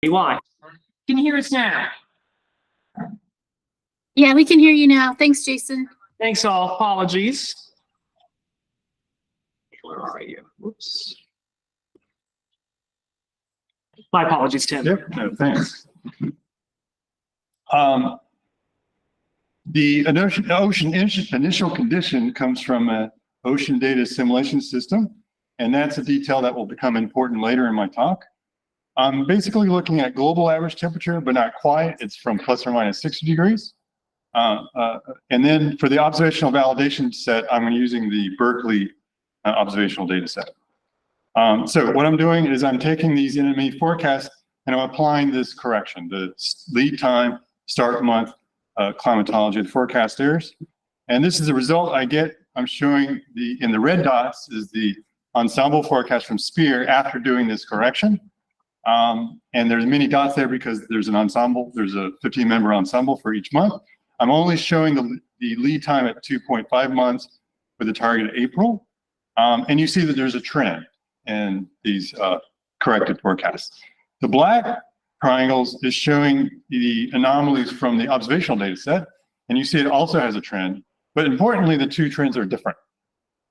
Why? Can you hear us now? Yeah, we can hear you now. Thanks, Jason. Thanks all. Apologies. Where are you? Whoops. My apologies, Tim. Yep, no, thanks. The ocean initial condition comes from an ocean data assimilation system, and that's a detail that will become important later in my talk. I'm basically looking at global average temperature, but not quite. It's from plus or minus 60 degrees. And then for the observational validation set, I'm using the Berkeley observational data set. So what I'm doing is I'm taking these NMME forecasts and I'm applying this correction, the lead time, start month, climatology, the forecast errors. And this is the result I get. I'm showing in the red dots is the Ensemble forecast from SPEAR after doing this correction. And there's many dots there because there's an ensemble. There's a 15-member ensemble for each month. I'm only showing the lead time at 2.5 months with the target of April. And you see that there's a trend in these corrected forecasts. The black triangles is showing the anomalies from the observational data set. And you see it also has a trend. But importantly, the two trends are different.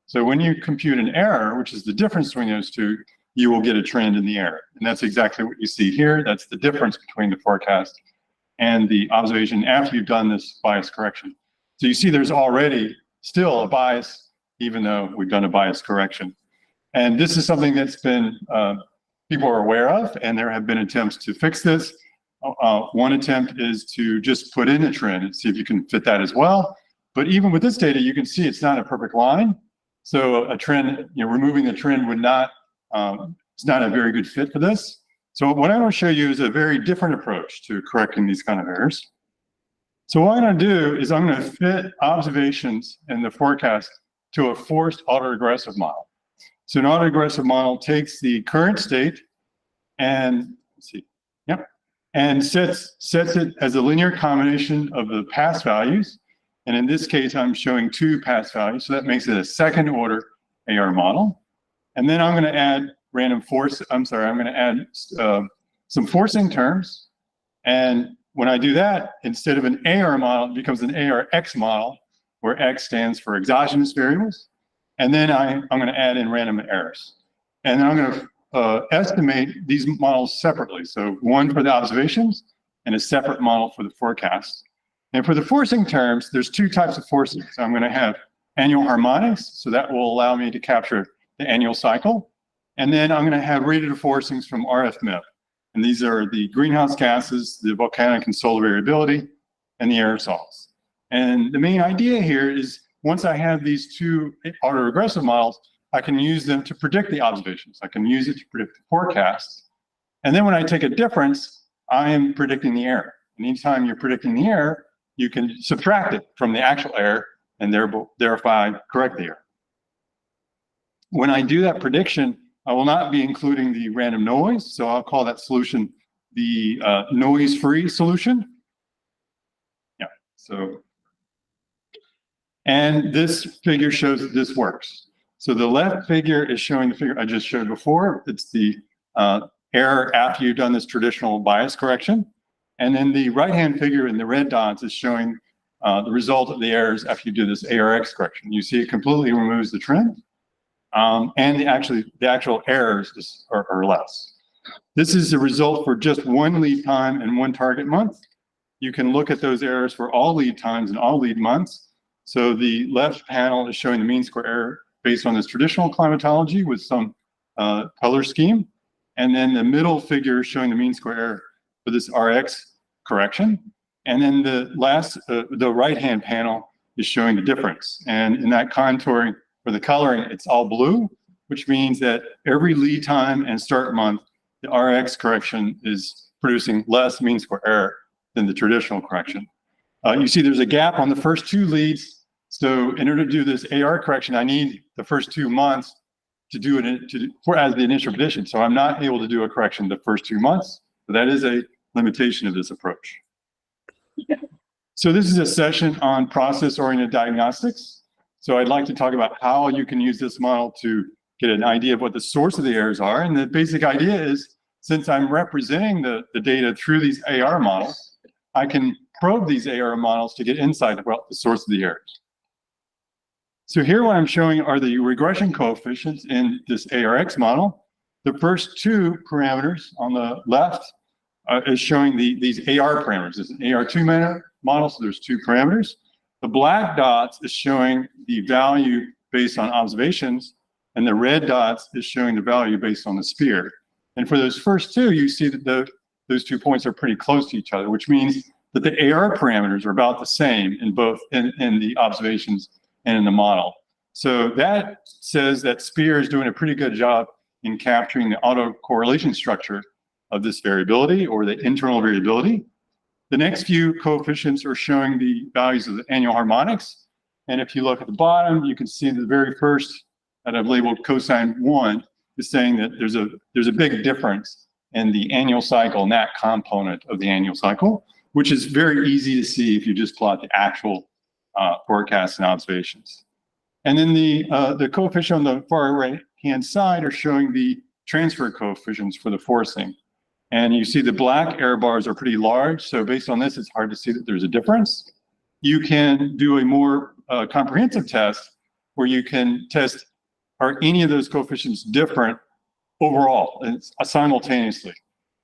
So when you compute an error, which is the difference between those two, you will get a trend in the error. And that's exactly what you see here. That's the difference between the forecast and the observation after you've done this bias correction. So you see there's already still a bias, even though we've done a bias correction. And this is something that's been, people are aware of, and there have been attempts to fix this. One attempt is to just put in a trend and see if you can fit that as well. But even with this data, you can see it's not a perfect line. So a trend, removing the trend would not, it's not a very good fit for this. So what I'm going to show you is a very different approach to correcting these kind of errors. So what I'm going to do is I'm going to fit observations in the forecast to a forced autoregressive model. So an autoregressive model takes the current state and and sets it as a linear combination of the past values. And in this case, I'm showing two past values. So that makes it a second order AR model. And then I'm going to add I'm going to add some forcing terms. And when I do that, instead of an AR model, it becomes an ARX model, where X stands for exogenous variables. And then I'm going to add in random errors. And then I'm going to estimate these models separately. So one for the observations and a separate model for the forecast. And for the forcing terms, there's two types of forcing. So I'm going to have annual harmonics. So that will allow me to capture the annual cycle. And then I'm going to have radiative forcings from RFMEP. And these are the greenhouse gases, the volcanic and solar variability, and the aerosols. And the main idea here is once I have these two autoregressive models, I can use them to predict the observations. I can use it to predict the forecasts. And then when I take a difference, I am predicting the error. And anytime you're predicting the error, you can subtract it from the actual error and thereby correct the error. When I do that prediction, I will not be including the random noise. So I'll call that solution the noise-free solution. Yeah, so. And this figure shows that this works. So the left figure is showing the figure I just showed before. It's the error after you've done this traditional bias correction. And then the right-hand figure in the red dots is showing the result of the errors after you do this ARX correction. You see it completely removes the trend. And the actual errors are less. This is the result for just one lead time and one target month. You can look at those errors for all lead times and all lead months. So the left panel is showing the mean square error based on this traditional climatology with some color scheme. And then the middle figure is showing the mean square error for this RX correction. And then the right-hand panel is showing the difference. And in that contouring, for the coloring, it's all blue, which means that every lead time and start month, the RX correction is producing less mean square error than the traditional correction. You see there's a gap on the first two leads. So in order to do this AR correction, I need the first 2 months to do it as the initial prediction. So I'm not able to do a correction the first 2 months. So that is a limitation of this approach. So this is a session on process-oriented diagnostics. So I'd like to talk about how you can use this model to get an idea of what the source of the errors are. And the basic idea is since I'm representing the data through these AR models, I can probe these AR models to get insight about the source of the errors. So here what I'm showing are the regression coefficients in this ARX model. The first two parameters on the left is showing these AR parameters. It's an AR2 model, so there's two parameters. The black dots is showing the value based on observations, and the red dots is showing the value based on the sphere. And for those first two, you see that those 2 points are pretty close to each other, which means that the AR parameters are about the same in both in the observations and in the model. So that says that sphere is doing a pretty good job in capturing the autocorrelation structure of this variability or the internal variability. The next few coefficients are showing the values of the annual harmonics. And if you look at the bottom, you can see the very first that I've labeled cosine 1 is saying that there's a big difference in the annual cycle and that component of the annual cycle, which is very easy to see if you just plot the actual forecasts and observations. And then the coefficient on the far right-hand side are showing the transfer coefficients for the forcing. And you see the black error bars are pretty large. So based on this, it's hard to see that there's a difference. You can do a more comprehensive test where you can test, are any of those coefficients different overall and simultaneously?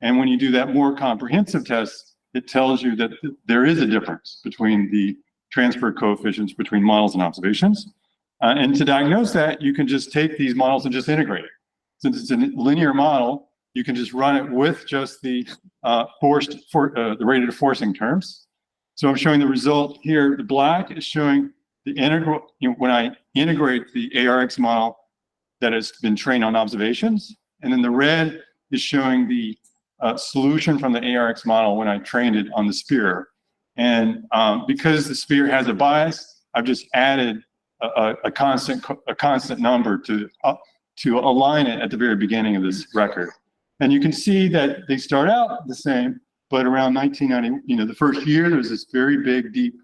And when you do that more comprehensive test, it tells you that there is a difference between the transfer coefficients between models and observations. And to diagnose that, you can just take these models and just integrate it. Since it's a linear model, you can just run it with just the the rated forcing terms. So I'm showing the result here. The black is showing the integral, when I integrate the ARX model that has been trained on observations. And then the red is showing the solution from the ARX model when I trained it on the sphere. And because the sphere has a bias, I've just added a constant number to align it at the very beginning of this record. And you can see that they start out the same, but around 1990, the first year, there's this very big, deep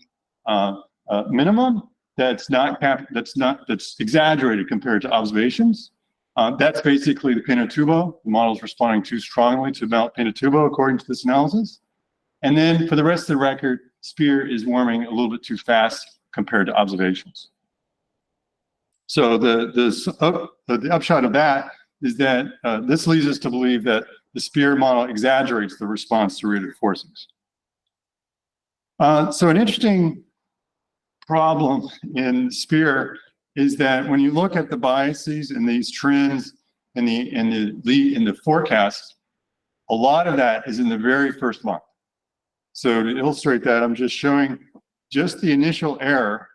minimum that's exaggerated compared to observations. That's basically the Pinatubo. The model's responding too strongly to Mount Pinatubo, according to this analysis. And then for the rest of the record, sphere is warming a little bit too fast compared to observations. So the upshot of that is that this leads us to believe that the sphere model exaggerates the response to rated forcings. So an interesting problem in sphere is that when you look at the biases and these trends in the forecast, a lot of that is in the very first month. So to illustrate that, I'm just showing just the initial error,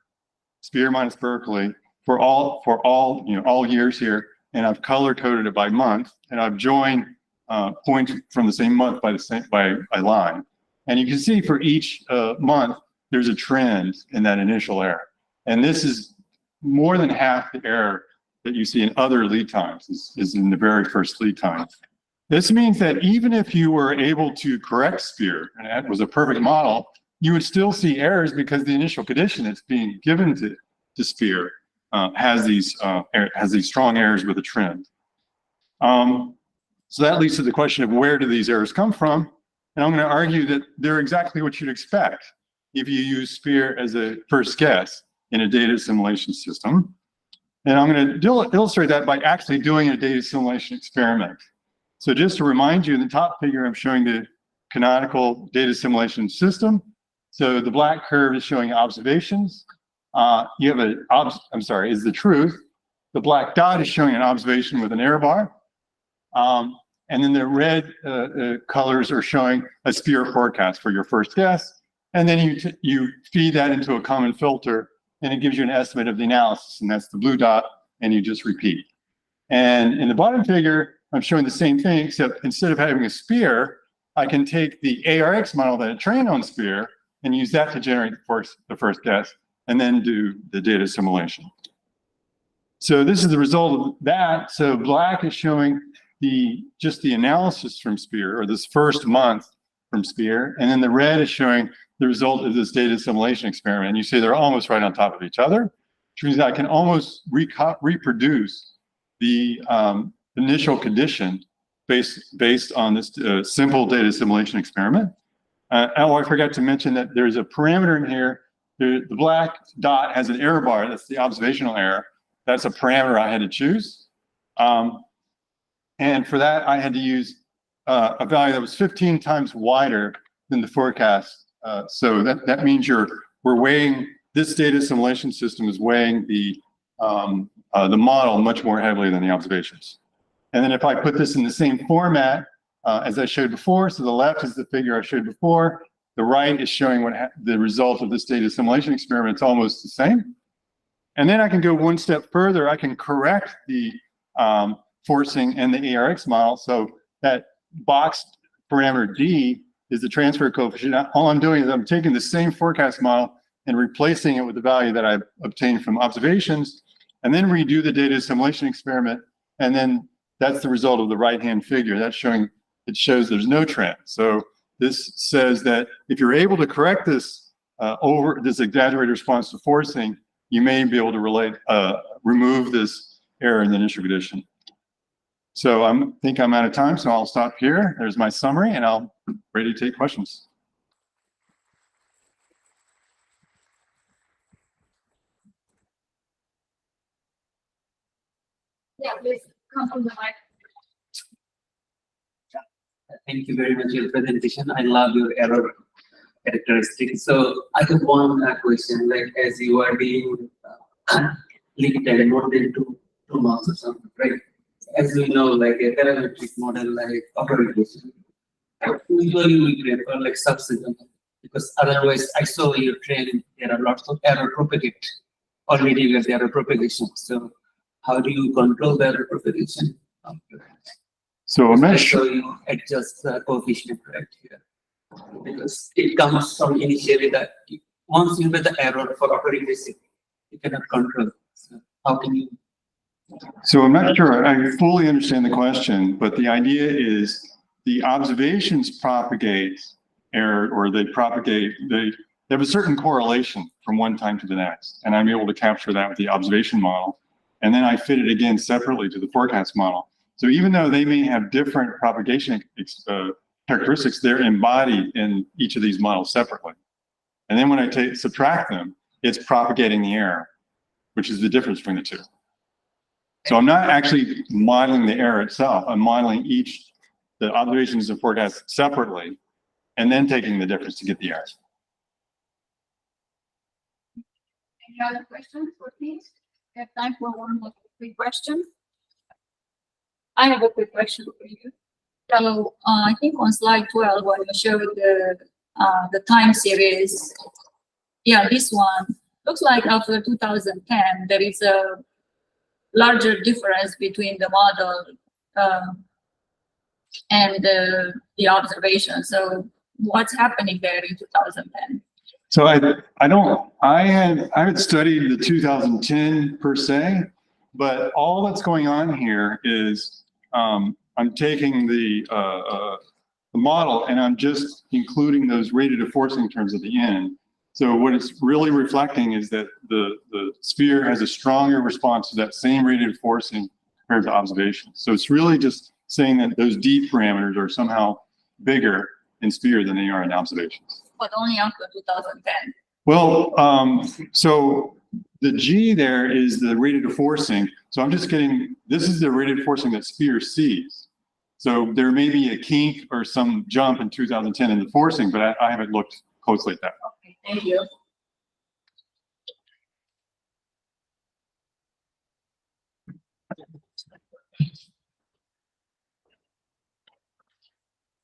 sphere minus Berkeley, for all years here, and I've color coded it by month, and I've joined points from the same month by line. And you can see for each month, there's a trend in that initial error. And this is more than half the error that you see in other lead times is in the very first lead time. This means that even if you were able to correct sphere, and that was a perfect model, you would still see errors because the initial condition that's being given to sphere has these strong errors with a trend. So that leads to the question of where do these errors come from? And I'm going to argue that they're exactly what you'd expect if you use sphere as a first guess in a data assimilation system. And I'm going to illustrate that by actually doing a data assimilation experiment. So just to remind you, in the top figure, I'm showing the canonical data assimilation system. So the black curve is showing observations. You have is the truth. The black dot is showing an observation with an error bar. And then the red colors are showing a sphere forecast for your first guess. And then you feed that into a common filter, and it gives you an estimate of the analysis, and that's the blue dot, and you just repeat. And in the bottom figure, I'm showing the same thing, except instead of having a sphere, I can take the ARX model that I trained on sphere and use that to generate the first guess, and then do the data assimilation. So this is the result of that. So black is showing just the analysis from sphere, or this first month from sphere, and then the red is showing the result of this data assimilation experiment. And you see they're almost right on top of each other, which means I can almost reproduce the initial condition based on this simple data assimilation experiment. Oh, I forgot to mention that there's a parameter in here. The black dot has an error bar. That's the observational error. That's a parameter I had to choose. And for that, I had to use a value that was 15 times wider than the forecast. So that means we're weighing, this data assimilation system is weighing the model much more heavily than the observations. And then if I put this in the same format as I showed before, so the left is the figure I showed before, the right is showing what the result of this data assimilation experiment. It's almost the same. And then I can go one step further. I can correct the forcing and the ARX model. So that boxed parameter D is the transfer coefficient. All I'm doing is I'm taking the same forecast model and replacing it with the value that I obtained from observations, and then redo the data assimilation experiment. And then that's the result of the right-hand figure. That's showing, it shows there's no trend. So this says that if you're able to correct this this exaggerated response to forcing, you may be able to remove this error in the initial condition. So I think I'm out of time, so I'll stop here. There's my summary, and I'll ready to take questions. Yeah, please come from the mic. Thank you very much for your presentation. I love your error characteristics. So I have one question, like as you are being limited more than two marks or something, right? As we know, like a parametric model like autoregression, usually we prefer like subseasonal, because otherwise I saw your training, there are lots of error propagate already with the error propagation. So how do you control the error propagation? So I'm not So sure. you adjust the coefficient right here, because it comes from initially that once you get the error for autoregressive, you cannot control. So how can you? So I'm not sure I fully understand the question, but the idea is the observations propagate error, or they have a certain correlation from one time to the next, and I'm able to capture that with the observation model, and then I fit it again separately to the forecast model. So even though they may have different propagation characteristics, they're embodied in each of these models separately. And then when I subtract them, it's propagating the error, which is the difference between the two. So I'm not actually modeling the error itself. I'm modeling the observations and forecasts separately, and then taking the difference to get the error. Any other questions for me? We have time for one more quick question. I have a quick question for you. So I think on slide 12, when you showed the time series, yeah, this one looks like after 2010 there is a larger difference between the model and the observation. So what's happening there in 2010? So I haven't studied the 2010 per se, but all that's going on here is I'm taking the model and I'm just including those radiative forcing terms at the end. So what it's really reflecting is that the sphere has a stronger response to that same radiative forcing compared to observations. So it's really just saying that those D parameters are somehow bigger in sphere than they are in observations. But only after 2010. Well, so the G there is the radiative forcing. So I'm just getting, this is the radiative forcing that sphere sees. So there may be a kink or some jump in 2010 in the forcing, but I haven't looked closely at that. Okay, thank you.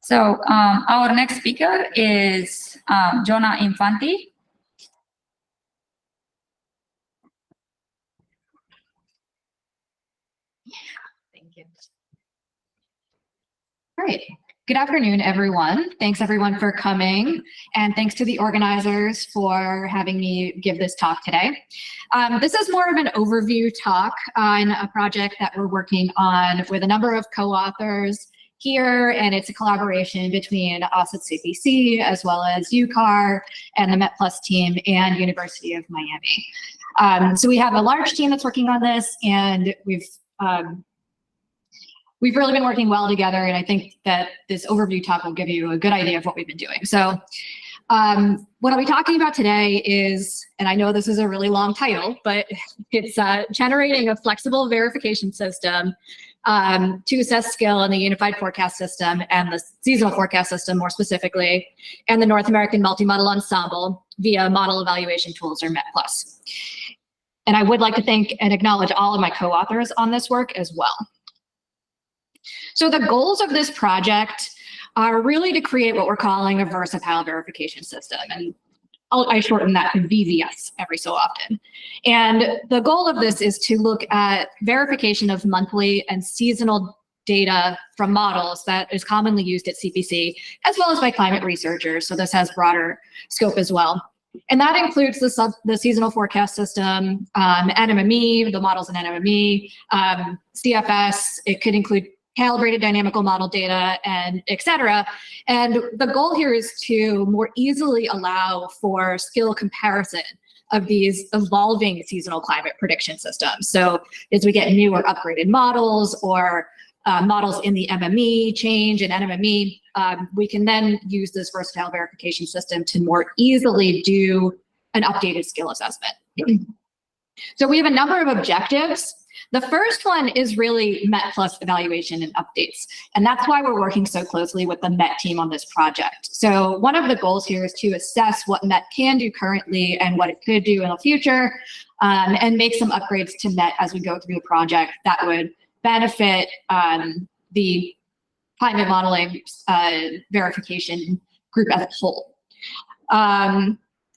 So our next speaker is Johnna Infanti. Thank you. All right. Good afternoon, everyone. Thanks, everyone, for coming. And thanks to the organizers for having me give this talk today. This is more of an overview talk on a project that we're working on with a number of co-authors here, and it's a collaboration between us at CPC as well as UCAR and the METplus team and University of Miami. So we have a large team that's working on this, and we've really been working well together, and I think that this overview talk will give you a good idea of what we've been doing. So what I'll be talking about today is, and I know this is a really long title, but it's generating a flexible verification system to assess skill in the unified forecast system and the seasonal forecast system more specifically, and the North American multi-model ensemble via model evaluation tools, or METplus. And I would like to thank and acknowledge all of my co-authors on this work as well. So the goals of this project are really to create what we're calling a versatile verification system. And I shorten that to VVS every so often. And the goal of this is to look at verification of monthly and seasonal data from models that is commonly used at CPC, as well as by climate researchers. So this has broader scope as well. And that includes the seasonal forecast system, NMME, the models in NMME, CFS. It could include calibrated dynamical model data, and et cetera. And the goal here is to more easily allow for skill comparison of these evolving seasonal climate prediction systems. So as we get new or upgraded models, or models in the MME change and NMME, we can then use this versatile verification system to more easily do an updated skill assessment. So we have a number of objectives. The first one is really METplus evaluation and updates. And that's why we're working so closely with the MET team on this project. So one of the goals here is to assess what MET can do currently and what it could do in the future, and make some upgrades to MET as we go through the project that would benefit the climate modeling verification group as a whole.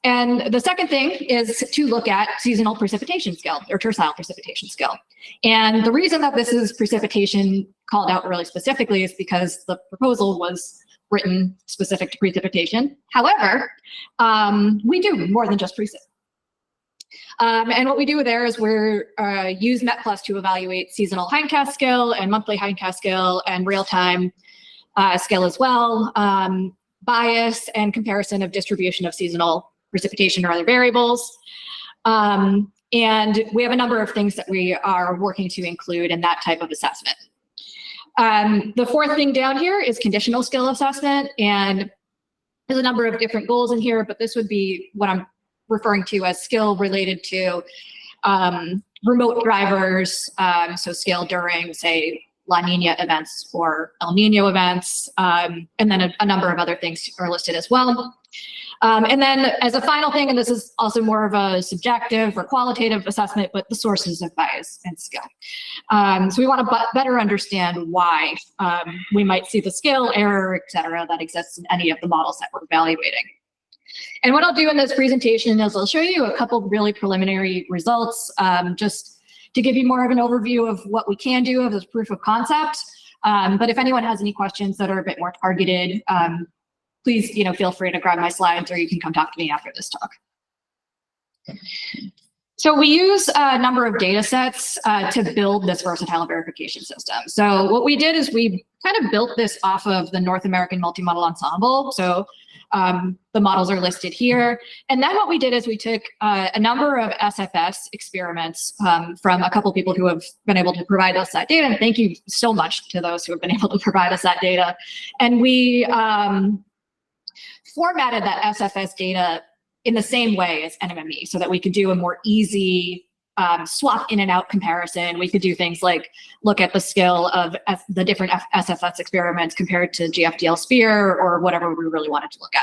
And the second thing is to look at seasonal precipitation scale, or tercile precipitation scale. And the reason that this is precipitation called out really specifically is because the proposal was written specific to precipitation. However, we do more than just precip. And what we do there is we're use METplus to evaluate seasonal hindcast scale and monthly hindcast scale and real-time scale as well, bias and comparison of distribution of seasonal precipitation or other variables. And we have a number of things that we are working to include in that type of assessment. The fourth thing down here is conditional skill assessment. And there's a number of different goals in here, but this would be what I'm referring to as skill related to remote drivers. So skill during, say, La Nina events or El Nino events. And then a number of other things are listed as well. And then as a final thing, and this is also more of a subjective or qualitative assessment, but the sources of bias and skill. So we want to better understand why we might see the skill error, et cetera, that exists in any of the models that we're evaluating. And what I'll do in this presentation is I'll show you a couple really preliminary results, just to give you more of an overview of what we can do as proof of concept. But if anyone has any questions that are a bit more targeted, please, feel free to grab my slides, or you can come talk to me after this talk. So we use a number of data sets to build this versatile verification system. So what we did is we kind of built this off of the North American multi-model ensemble. So the models are listed here. And then what we did is we took a number of SFS experiments from a couple people who have been able to provide us that data. And thank you so much to those who have been able to provide us that data. And we formatted that SFS data in the same way as NMME so that we could do a more easy swap in and out comparison. We could do things like look at the skill of the different SFS experiments compared to GFDL sphere or whatever we really wanted to look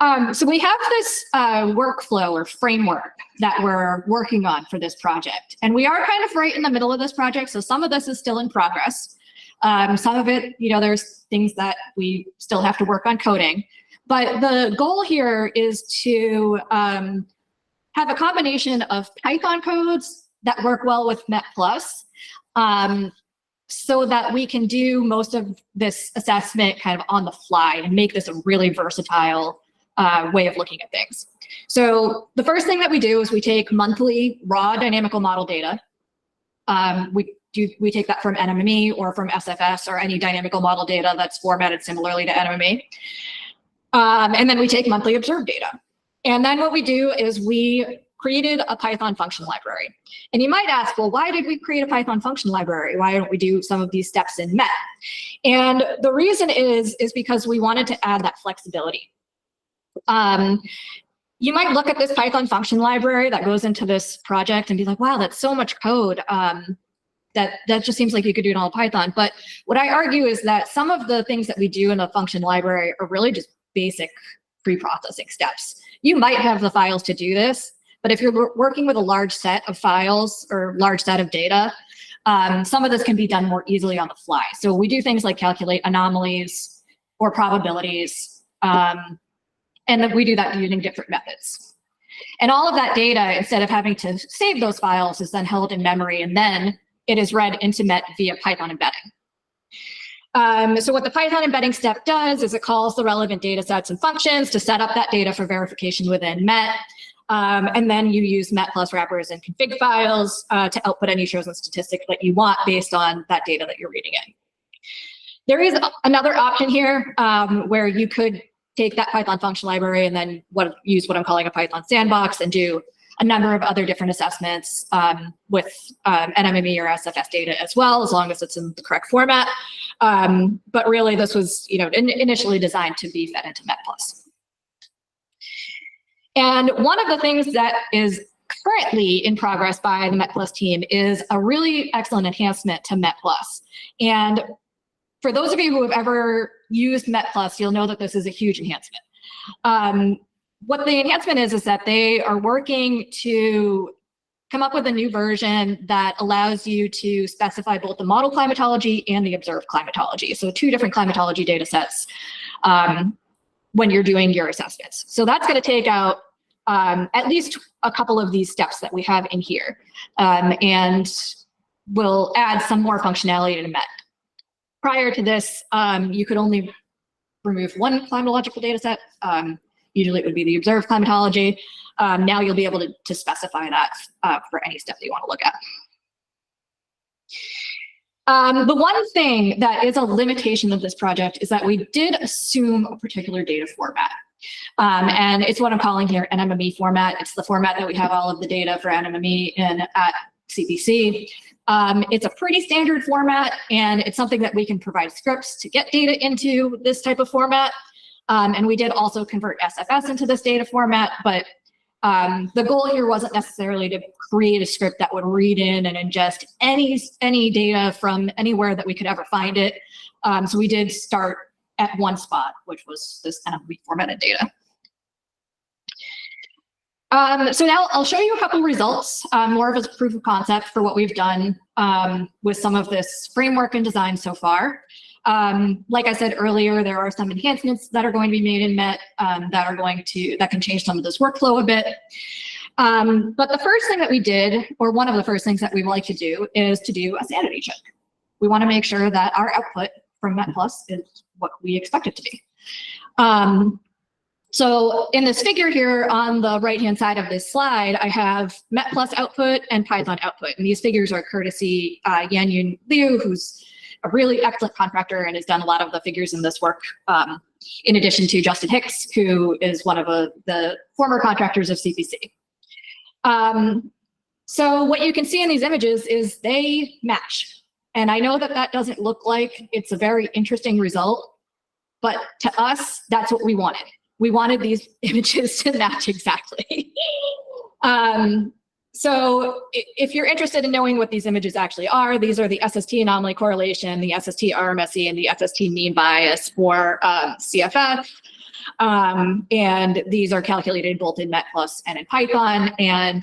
at. So we have this workflow or framework that we're working on for this project. And we are kind of right in the middle of this project. So some of this is still in progress. Some of it, there's things that we still have to work on coding. But the goal here is to have a combination of Python codes that work well with METplus, so that we can do most of this assessment kind of on the fly and make this a really versatile way of looking at things. So the first thing that we do is we take monthly raw dynamical model data. We take that from NMME or from SFS or any dynamical model data that's formatted similarly to NMME. And then we take monthly observed data. And then what we do is we created a Python function library. And you might ask, well, why did we create a Python function library? Why don't we do some of these steps in Met? And the reason is because we wanted to add that flexibility. You might look at this Python function library that goes into this project and be like, wow, that's so much code. That just seems like you could do it all in Python. But what I argue is that some of the things that we do in a function library are really just basic pre-processing steps. You might have the files to do this, but if you're working with a large set of files or large set of data, some of this can be done more easily on the fly. So we do things like calculate anomalies or probabilities, and then we do that using different methods. And all of that data, instead of having to save those files, is then held in memory, and then it is read into Met via Python embedding. So what the Python embedding step does is it calls the relevant data sets and functions to set up that data for verification within Met. And then you use METplus wrappers and config files to output any chosen statistic that you want based on that data that you're reading in. There is another option here where you could take that Python function library and then use what I'm calling a Python sandbox and do a number of other different assessments with NMME or SFS data as well, as long as it's in the correct format. But really, this was initially designed to be fed into METplus. And one of the things that is currently in progress by the METplus team is a really excellent enhancement to METplus. And for those of you who have ever used METplus, you'll know that this is a huge enhancement. What the enhancement is that they are working to come up with a new version that allows you to specify both the model climatology and the observed climatology. So 2 different climatology data sets when you're doing your assessments. So that's going to take out at least a couple of these steps that we have in here, and we'll add some more functionality to Met. Prior to this, you could only remove 1 climatological data set. Usually it would be the observed climatology. Now you'll be able to specify that for any step that you want to look at. The one thing that is a limitation of this project is that we did assume a particular data format. And it's what I'm calling here NMME format. It's the format that we have all of the data for NMME in at CPC. It's a pretty standard format, and it's something that we can provide scripts to get data into this type of format. And we did also convert SFS into this data format, but the goal here wasn't necessarily to create a script that would read in and ingest any data from anywhere that we could ever find it. So we did start at one spot, which was this NMME formatted data. So now I'll show you a couple results, more of as a proof of concept for what we've done with some of this framework and design so far. Like I said earlier, there are some enhancements that are going to be made in Met that can change some of this workflow a bit. But the first thing that we did, or one of the first things that we like to do, is to do a sanity check. We want to make sure that our output from METplus is what we expect it to be. So in this figure here on the right-hand side of this slide, I have METplus output and Python output. And these figures are courtesy Yanyun Liu, who's a really excellent contractor and has done a lot of the figures in this work, in addition to Justin Hicks, who is one of the former contractors of CPC. So what you can see in these images is they match. And I know that that doesn't look like it's a very interesting result, but to us, that's what we wanted. We wanted these images to match exactly. So if you're interested in knowing what these images actually are, these are the SST anomaly correlation, the SST RMSE, and the SST mean bias for CFF. And these are calculated both in METplus and in Python. And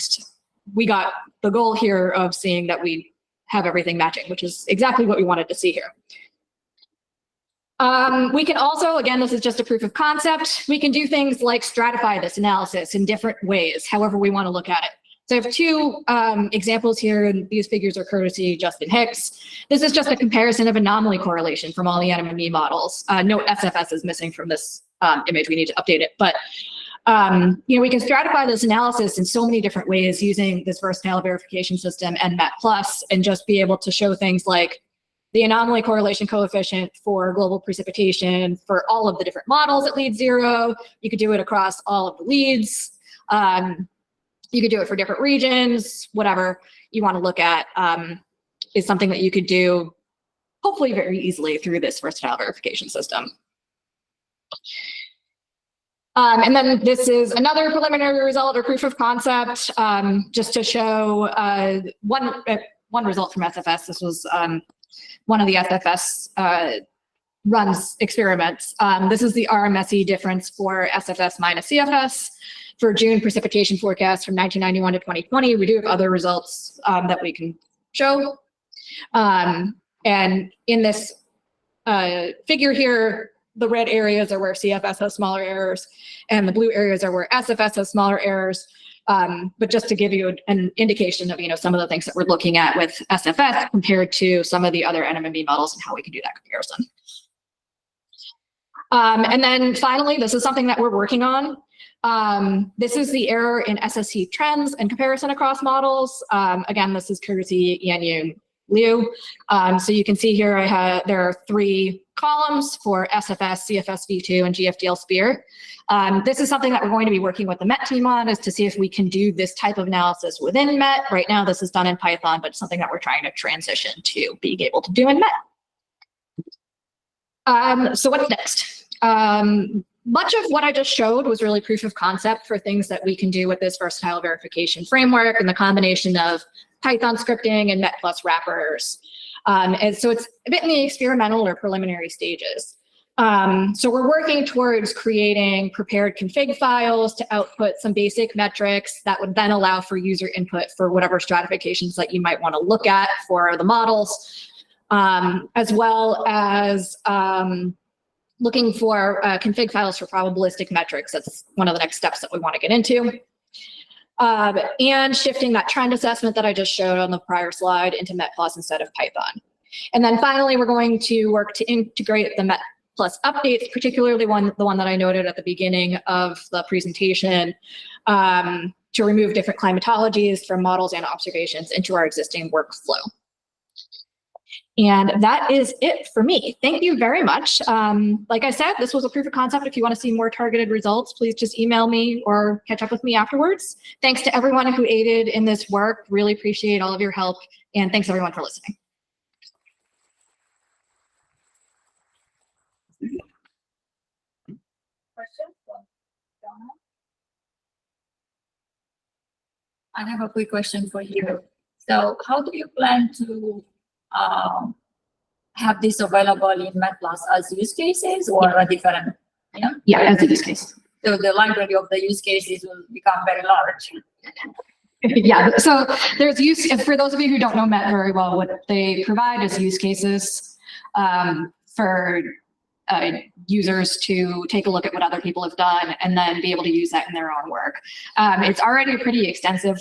we got the goal here of seeing that we have everything matching, which is exactly what we wanted to see here. We can also, again, this is just a proof of concept. We can do things like stratify this analysis in different ways, however we want to look at it. So I have 2 examples here, and these figures are courtesy Justin Hicks. This is just a comparison of anomaly correlation from all the NMME models. Note SFS is missing from this image. We need to update it. But we can stratify this analysis in so many different ways using this versatile verification system and METplus, and just be able to show things like the anomaly correlation coefficient for global precipitation for all of the different models at lead 0. You could do it across all of the leads. You could do it for different regions, whatever you want to look at is something that you could do hopefully very easily through this versatile verification system. And then this is another preliminary result or proof of concept, just to show one result from SFS. This was one of the SFS runs experiments. This is the RMSE difference for SFS minus CFS for June precipitation forecast from 1991 to 2020. We do have other results that we can show. And in this figure here, the red areas are where CFS has smaller errors, and the blue areas are where SFS has smaller errors. But just to give you an indication of, some of the things that we're looking at with SFS compared to some of the other NMME models and how we can do that comparison. And then finally, this is something that we're working on. This is the error in SSC trends and comparison across models. Again, this is courtesy Yan Liu. So you can see here there are 3 columns for SFS, CFS v2, and GFDL Spear. This is something that we're going to be working with the MET team on, is to see if we can do this type of analysis within MET. Right now, this is done in Python, but it's something that we're trying to transition to being able to do in MET. So what's next? Much of what I just showed was really proof of concept for things that we can do with this versatile verification framework and the combination of Python scripting and METplus wrappers. And so it's a bit in the experimental or preliminary stages. So we're working towards creating prepared config files to output some basic metrics that would then allow for user input for whatever stratifications that you might want to look at for the models, as well as looking for config files for probabilistic metrics. That's one of the next steps that we want to get into. And shifting that trend assessment that I just showed on the prior slide into METplus instead of Python. And then finally, we're going to work to integrate the METplus updates, particularly the one that I noted at the beginning of the presentation, to remove different climatologies from models and observations into our existing workflow. And that is it for me. Thank you very much. Like I said, this was a proof of concept. If you want to see more targeted results, please just email me or catch up with me afterwards. Thanks to everyone who aided in this work. Really appreciate all of your help. And thanks everyone for listening. Question from Johnna? I have a quick question for you. So how do you plan to have this available in METplus as use cases or a different? Yeah, as a use case. So the library of the use cases will become very large. Yeah, so there's for those of you who don't know MET very well, what they provide is use cases for users to take a look at what other people have done and then be able to use that in their own work. It's already a pretty extensive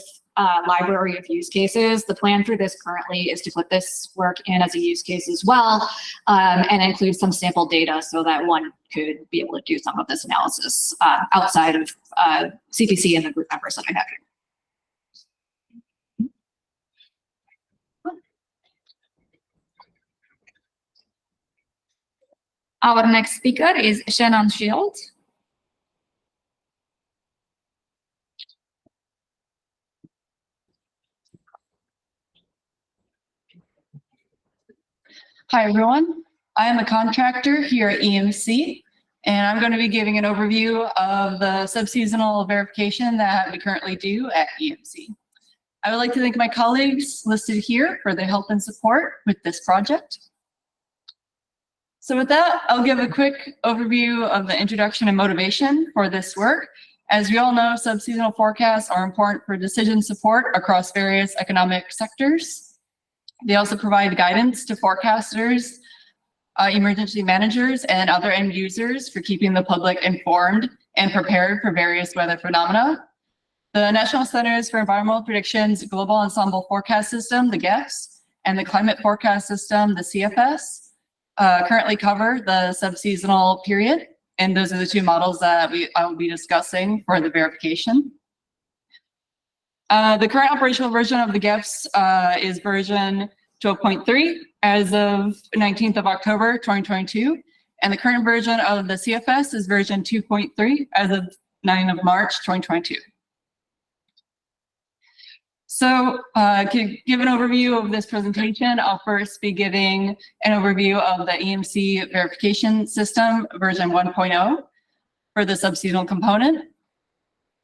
library of use cases. The plan for this currently is to put this work in as a use case as well, and include some sample data so that one could be able to do some of this analysis outside of CPC and the group members that I have here. Our next speaker is Shannon Shield. Hi, everyone. I am a contractor here at EMC, and I'm going to be giving an overview of the subseasonal verification that we currently do at EMC. I would like to thank my colleagues listed here for their help and support with this project. So with that, I'll give a quick overview of the introduction and motivation for this work. As we all know, subseasonal forecasts are important for decision support across various economic sectors. They also provide guidance to forecasters, emergency managers, and other end users for keeping the public informed and prepared for various weather phenomena. The National Centers for Environmental Prediction's Global Ensemble Forecast System, the GEFS, and the Climate Forecast System, the CFS, currently cover the subseasonal period, and those are the two models that I will be discussing for the verification. The current operational version of the GEFS is version 12.3 as of 19th of October 2022, and the current version of the CFS is version 2.3 as of 9th of March 2022. So to give an overview of this presentation, I'll first be giving an overview of the EMC verification system version 1.0 for the subseasonal component.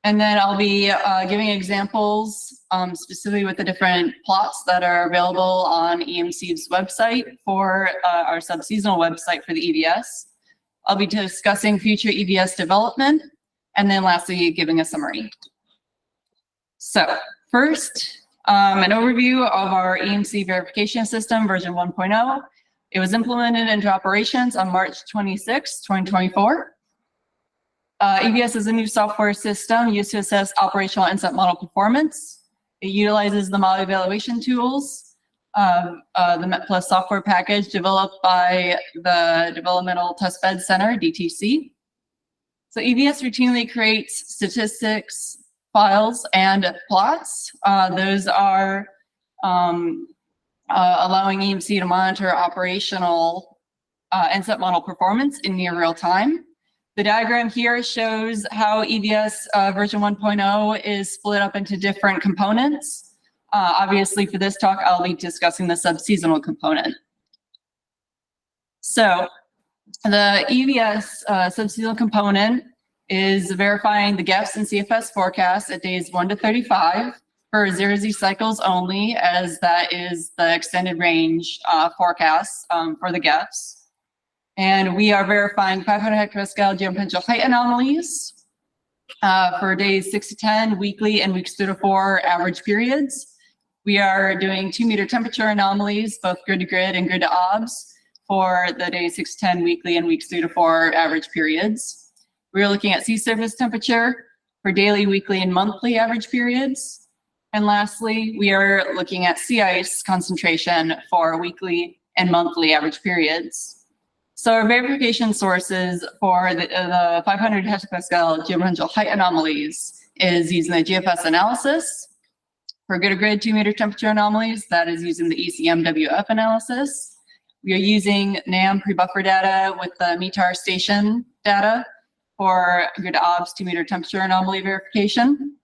And then I'll be giving examples specifically with the different plots that are available on EMC's website for our subseasonal website for the EVS. I'll be discussing future EVS development, and then lastly, giving a summary. So first, an overview of our EMC verification system version 1.0. It was implemented into operations on March 26, 2024. EVS is a new software system used to assess operational NCEP model performance. It utilizes the model evaluation tools, the METplus software package developed by the Developmental Testbed Center, DTC. So EVS routinely creates statistics, files, and plots. Those are allowing EMC to monitor operational NCEP model performance in near real time. The diagram here shows how EVS version 1.0 is split up into different components. Obviously, for this talk, I'll be discussing the subseasonal component. So the EVS subseasonal component is verifying the GEFS and CFS forecasts at days 1 to 35 for 0Z cycles only, as that is the extended range forecast for the GEFS. And we are verifying 500 hectopascal geopotential height anomalies for days 6 to 10, weekly, and weeks 2 to 4 average periods. We are doing 2-meter temperature anomalies, both grid to grid and grid to obs, for the days 6 to 10, weekly, and weeks 3 to 4 average periods. We are looking at sea surface temperature for daily, weekly, and monthly average periods. And lastly, we are looking at sea ice concentration for weekly and monthly average periods. So our verification sources for the 500 hectopascal geopotential height anomalies is using the GFS analysis. For grid to grid 2-meter temperature anomalies, that is using the ECMWF analysis. We are using NAM pre-buffer data with the METAR station data for grid to obs 2-meter temperature anomaly verification.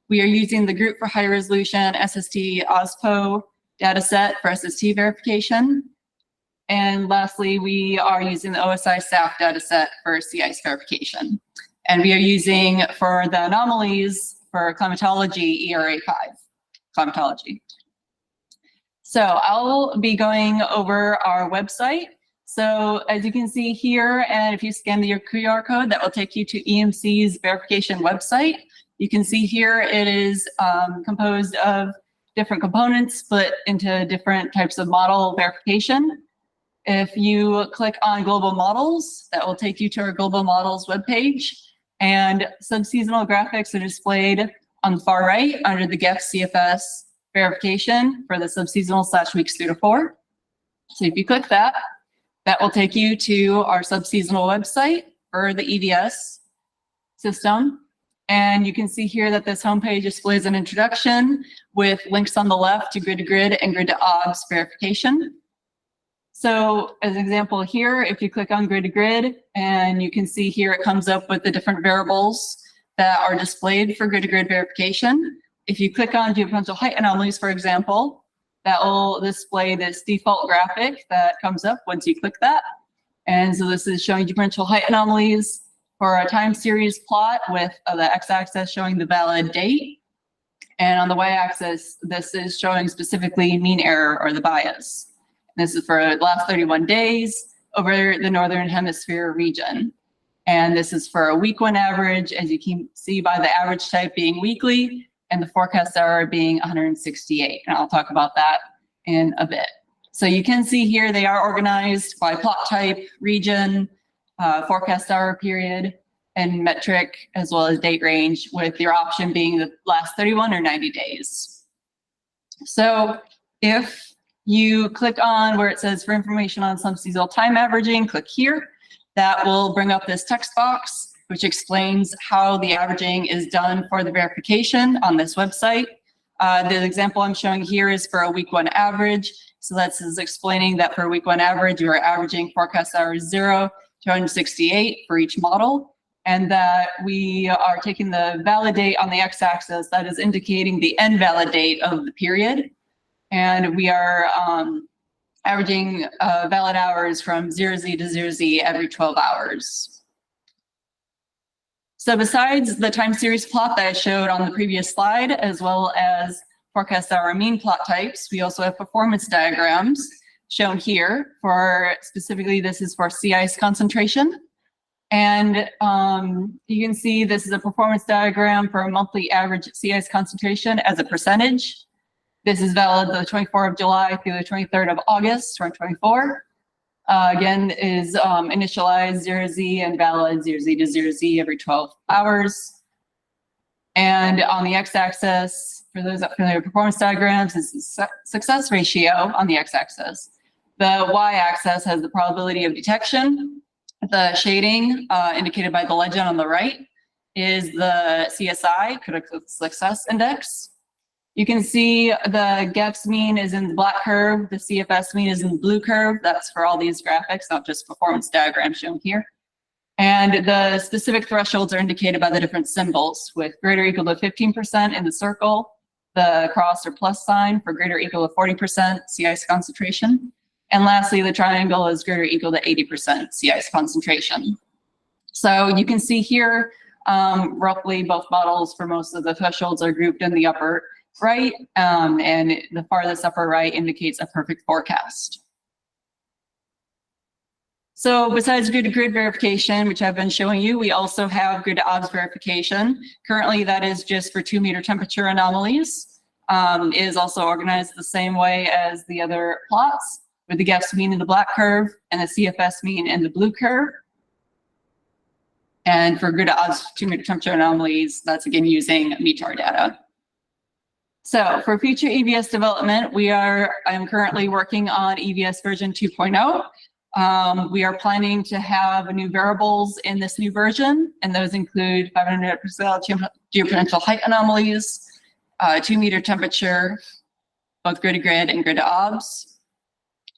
We are using the group for high resolution SST OSPO dataset for SST verification. And lastly, we are using the OSI SAF dataset for sea ice verification. And we are using, for the anomalies for climatology, ERA5 climatology. So I'll be going over our website. So as you can see here, and if you scan the QR code, that will take you to EMC's verification website. You can see here it is composed of different components split into different types of model verification. If you click on global models, that will take you to our global models webpage, and subseasonal graphics are displayed on the far right under the GEF CFS verification for the subseasonal / weeks 3 to 4. So if you click that, that will take you to our subseasonal website for the EVS system. And you can see here that this homepage displays an introduction with links on the left to grid and grid to obs verification. So as an example here, if you click on grid to grid, and you can see here it comes up with the different variables that are displayed for grid to grid verification. If you click on geopotential height anomalies, for example, that will display this default graphic that comes up once you click that. And so this is showing geopotential height anomalies for a time series plot with the x-axis showing the valid date. And on the y-axis, this is showing specifically mean error or the bias. This is for the last 31 days over the Northern Hemisphere region. And this is for a week 1 average, as you can see by the average type being weekly and the forecast hour being 168. And I'll talk about that in a bit. So you can see here they are organized by plot type, region, forecast hour period, and metric, as well as date range, with your option being the last 31 or 90 days. So if you click on where it says for information on subseasonal time averaging, click here. That will bring up this text box, which explains how the averaging is done for the verification on this website. The example I'm showing here is for a week 1 average. So that's explaining that for a week 1 average, you are averaging forecast hours 0 to 168 for each model. and that we are taking the valid date on the x-axis that is indicating the end valid date of the period. And we are averaging valid hours from 0Z to 0Z every 12 hours. So besides the time series plot that I showed on the previous slide, as well as forecast hour mean plot types, we also have performance diagrams shown here for, specifically this is for sea ice concentration. And you can see this is a performance diagram for a monthly average sea ice concentration as a percentage. This is valid the 24th of July through the 23rd of August, 2024. Again, is initialized 0Z and valid 0Z to 0Z every 12 hours. And on the x-axis, for those that familiar with performance diagrams, is the success ratio on the x-axis. The y-axis has the probability of detection. The shading indicated by the legend on the right is the CSI, critical success index. You can see the GEPS mean is in the black curve, the CFS mean is in the blue curve. That's for all these graphics, not just performance diagrams shown here. And the specific thresholds are indicated by the different symbols, with greater or equal to 15% in the circle, the cross or plus sign for greater or equal to 40% sea ice concentration. And lastly, the triangle is greater or equal to 80% sea ice concentration. So you can see here, roughly both models for most of the thresholds are grouped in the upper right, and the farthest upper right indicates a perfect forecast. So besides grid-to-grid verification, which I've been showing you, we also have grid-to-obs verification. Currently, that is just for 2-meter temperature anomalies. It is also organized the same way as the other plots, with the GEPS mean in the black curve and the CFS mean in the blue curve. And for grid-to-obs 2-meter temperature anomalies, that's again using METAR data. So for future EVS development, I am currently working on EVS version 2.0. We are planning to have new variables in this new version, and those include 500 geopotential height anomalies, 2-meter temperature, both grid-to-grid and grid-to-obs,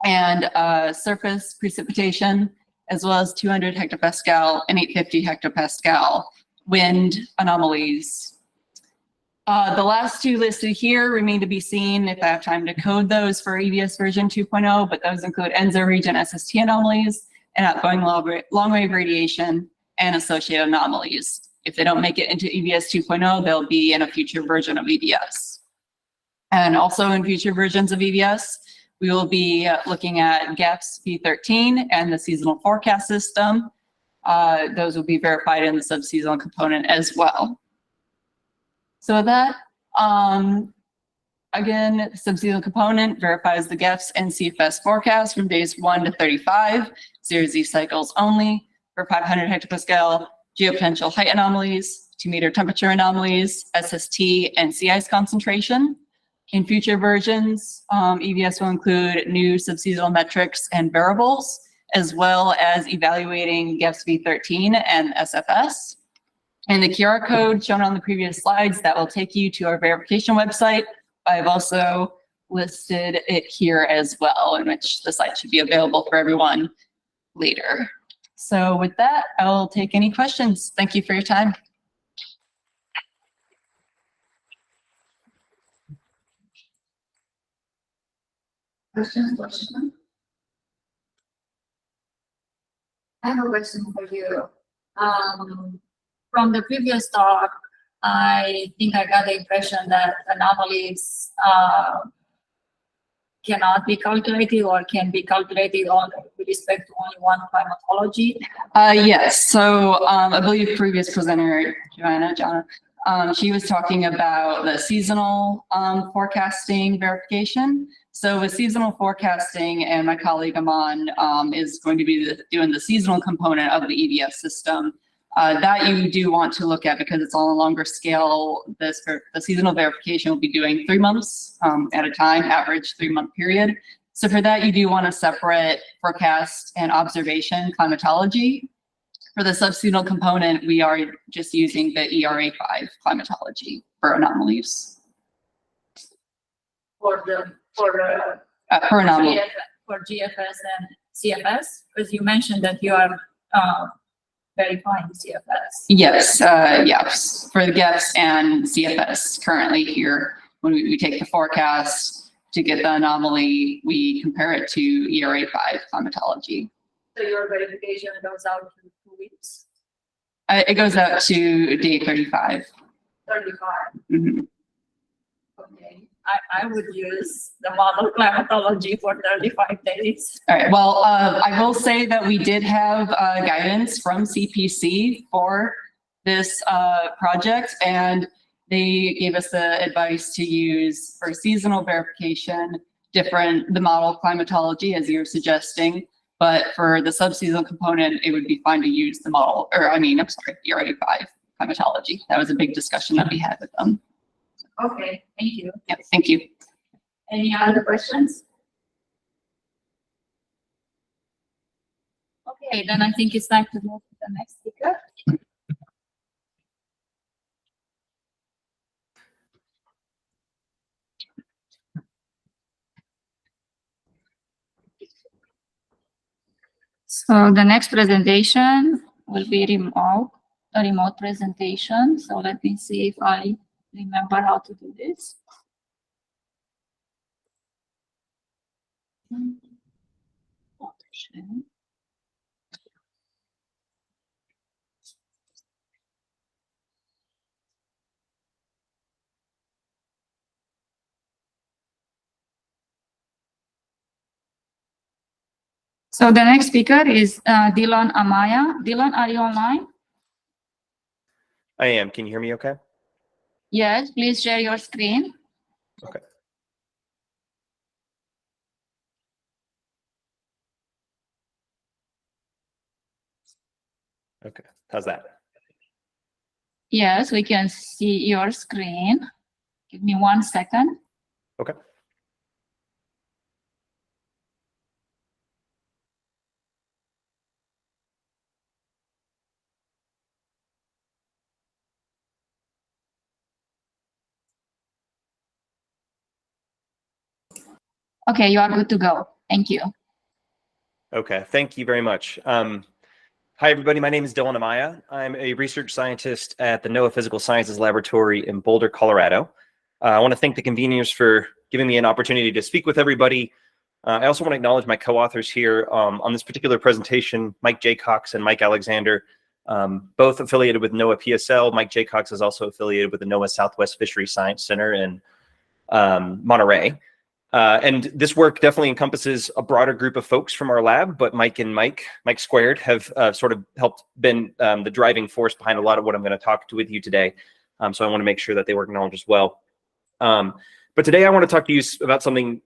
and surface precipitation, as well as 200 hectopascal and 850 hectopascal wind anomalies. The last two listed here remain to be seen if I have time to code those for EVS version 2.0, but those include ENSO region SST anomalies and outgoing long-wave radiation and associated anomalies. If they don't make it into EVS 2.0, they'll be in a future version of EVS. And also in future versions of EVS, we will be looking at GEPS V13 and the seasonal forecast system. Those will be verified in the subseasonal component as well. So that, again, subseasonal component verifies the GEPS and CFS forecast from days 1 to 35, 0Z cycles only, for 500 hectopascal geopotential height anomalies, 2-meter temperature anomalies, SST, and sea ice concentration. In future versions, EVS will include new subseasonal metrics and variables, as well as evaluating GEPS V13 and SFS. And the QR code shown on the previous slides, that will take you to our verification website. I've also listed it here as well, in which the site should be available for everyone later. So with that, I will take any questions. Thank you for your time. Question? I have a question for you. From the previous talk, I think I got the impression that anomalies cannot be calculated or can be calculated with respect to only one climatology. Yes, so I believe the previous presenter, Johnna, she was talking about the seasonal forecasting verification. So with seasonal forecasting, and my colleague Aman is going to be doing the seasonal component of the EVS system. That you do want to look at because it's on a longer scale. The seasonal verification will be doing 3 months at a time, average 3-month period. So for that, you do want a separate forecast and observation climatology. For the subseasonal component, we are just using the ERA5 climatology for anomalies. For anomaly. GFS and CFS, because you mentioned that you are verifying CFS? Yes, yes, for the GEFs and CFS currently here, when we take the forecast to get the anomaly, we compare it to ERA5 climatology. So your verification goes out to 2 weeks, It goes out to day 35. 35. Mhm. Okay, I would use the model climatology for 35 days. All right, well, I will say that we did have guidance from CPC for this project, and they gave us the advice to use for seasonal verification, the model climatology as you're suggesting, but for the subseasonal component, it would be fine to use the model, or I'm sorry, ERA5 climatology. That was a big discussion that we had with them. Okay, thank you. Yeah, thank you. Any other questions? Okay, then I think it's time to move to the next speaker. So the next presentation will be a remote presentation. So let me see if I remember how to do this. So the next speaker is Dillon Amaya. Dillon, are you online? I am. Can you hear me okay? Yes, please share your screen. Okay. Okay. How's that? Yes, we can see your screen. Give me 1 second. Okay. Okay, you are good to go. Thank you. Okay. Thank you very much. Hi, everybody. My name is Dillon Amaya. I'm a research scientist at the NOAA Physical Sciences Laboratory in Boulder, Colorado. I want to thank the conveners for giving me an opportunity to speak with everybody. I also want to acknowledge my co-authors here on this particular presentation, Mike Jaycox and Mike Alexander, both affiliated with NOAA PSL. Mike Jaycox is also affiliated with the NOAA Southwest Fisheries Science Center in Monterey. And this work definitely encompasses a broader group of folks from our lab, but Mike Squared have sort of helped been the driving force behind a lot of what I'm going to talk with you today. So I want to make sure that they were acknowledged as well. But today I want to talk to you about something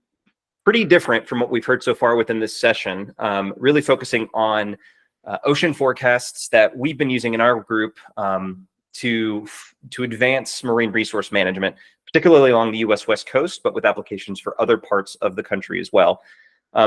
pretty different from what we've heard so far within this session, really focusing on ocean forecasts that we've been using in our group to advance marine resource management, particularly along the US West Coast, but with applications for other parts of the country as well.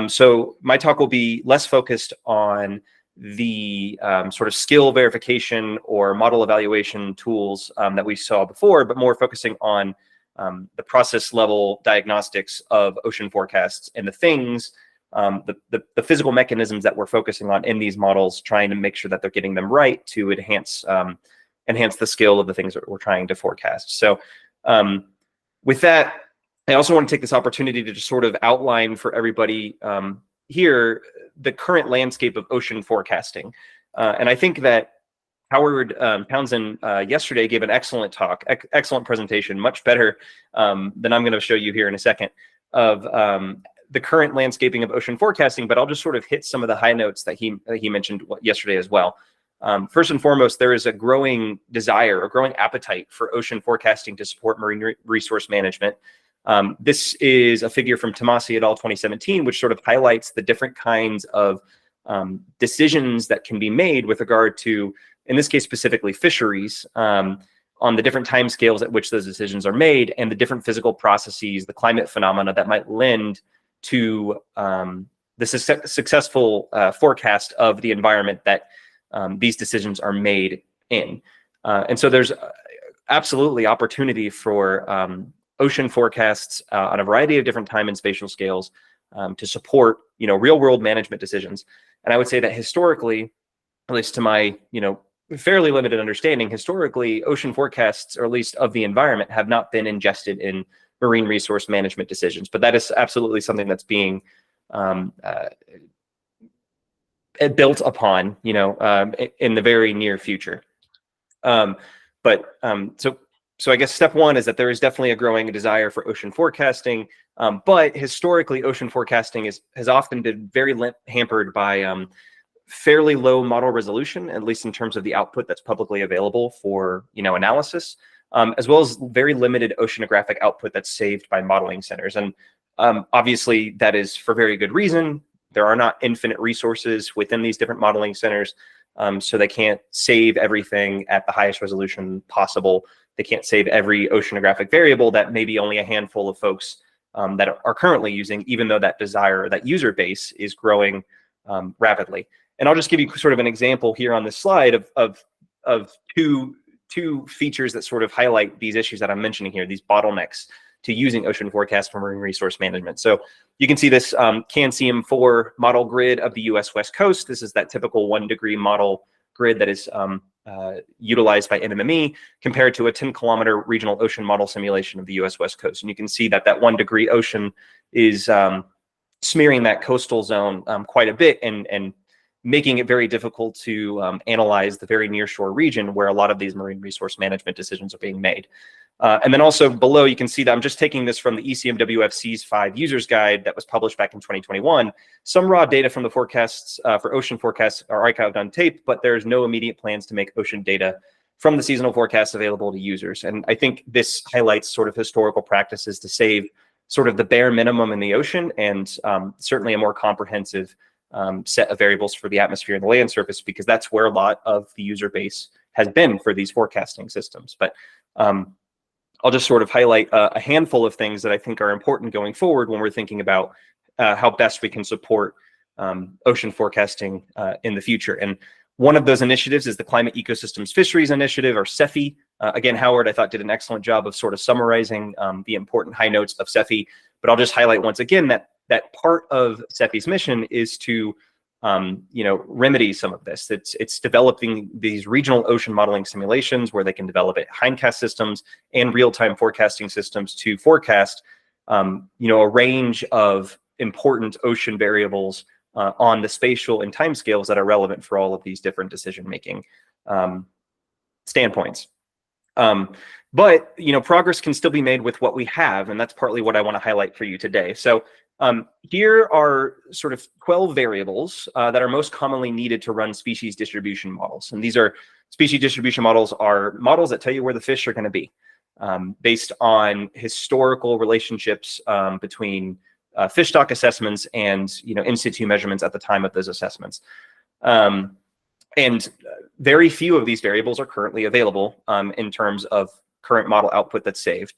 So my talk will be less focused on the sort of skill verification or model evaluation tools that we saw before, but more focusing on the process level diagnostics of ocean forecasts and the things, the physical mechanisms that we're focusing on in these models, trying to make sure that they're getting them right to enhance the skill of the things that we're trying to forecast. So with that, I also want to take this opportunity to just sort of outline for everybody here the current landscape of ocean forecasting. And I think that Howard Townsend yesterday gave an excellent talk, excellent presentation, much better than I'm going to show you here in a second, of the current landscaping of ocean forecasting, but I'll just sort of hit some of the high notes that he mentioned yesterday as well. First and foremost, there is a growing desire, a growing appetite for ocean forecasting to support marine resource management. This is a figure from Tomasi et al. 2017, which sort of highlights the different kinds of decisions that can be made with regard to, in this case specifically, fisheries, on the different timescales at which those decisions are made and the different physical processes, the climate phenomena that might lend to the successful forecast of the environment that these decisions are made in. And so there's absolutely opportunity for ocean forecasts on a variety of different time and spatial scales to support, real world management decisions. And I would say that historically, at least to my, fairly limited understanding, historically, ocean forecasts, or at least of the environment, have not been ingested in marine resource management decisions. But that is absolutely something that's being built upon, in the very near future. So I guess step one is that there is definitely a growing desire for ocean forecasting, but historically, ocean forecasting has often been very hampered by fairly low model resolution, at least in terms of the output that's publicly available for analysis, as well as very limited oceanographic output that's saved by modeling centers. And obviously, that is for very good reason. There are not infinite resources within these different modeling centers, so they can't save everything at the highest resolution possible. They can't save every oceanographic variable that maybe only a handful of folks that are currently using, even though that user base is growing rapidly. And I'll just give you sort of an example here on this slide of two features that sort of highlight these issues that I'm mentioning here, these bottlenecks to using ocean forecasts for marine resource management. So you can see this CANCEM4 model grid of the US West Coast. This is that typical 1 degree model grid that is utilized by NMME compared to a 10-kilometer regional ocean model simulation of the US West Coast. And you can see that 1 degree ocean is smearing that coastal zone quite a bit and making it very difficult to analyze the very nearshore region where a lot of these marine resource management decisions are being made. And then also below, you can see that I'm just taking this from the ECMWFC's 5 users guide that was published back in 2021. Some raw data from the forecasts for ocean forecasts are archived on tape, but there's no immediate plans to make ocean data from the seasonal forecasts available to users. And I think this highlights sort of historical practices to save sort of the bare minimum in the ocean and certainly a more comprehensive set of variables for the atmosphere and the land surface, because that's where a lot of the user base has been for these forecasting systems. But I'll just sort of highlight a handful of things that I think are important going forward when we're thinking about how best we can support ocean forecasting in the future. And one of those initiatives is the Climate Ecosystems Fisheries Initiative, or CEPI. Again, Howard, I thought, did an excellent job of sort of summarizing the important high notes of CEPI. But I'll just highlight once again that part of CEPI's mission is to remedy some of this. It's developing these regional ocean modeling simulations where they can develop hindcast systems and real-time forecasting systems to forecast, a range of important ocean variables on the spatial and time scales that are relevant for all of these different decision-making standpoints. But progress can still be made with what we have, and that's partly what I want to highlight for you today. So here are sort of 12 variables that are most commonly needed to run species distribution models. And these are species distribution models are models that tell you where the fish are going to be based on historical relationships between fish stock assessments and in situ measurements at the time of those assessments. And very few of these variables are currently available in terms of current model output that's saved.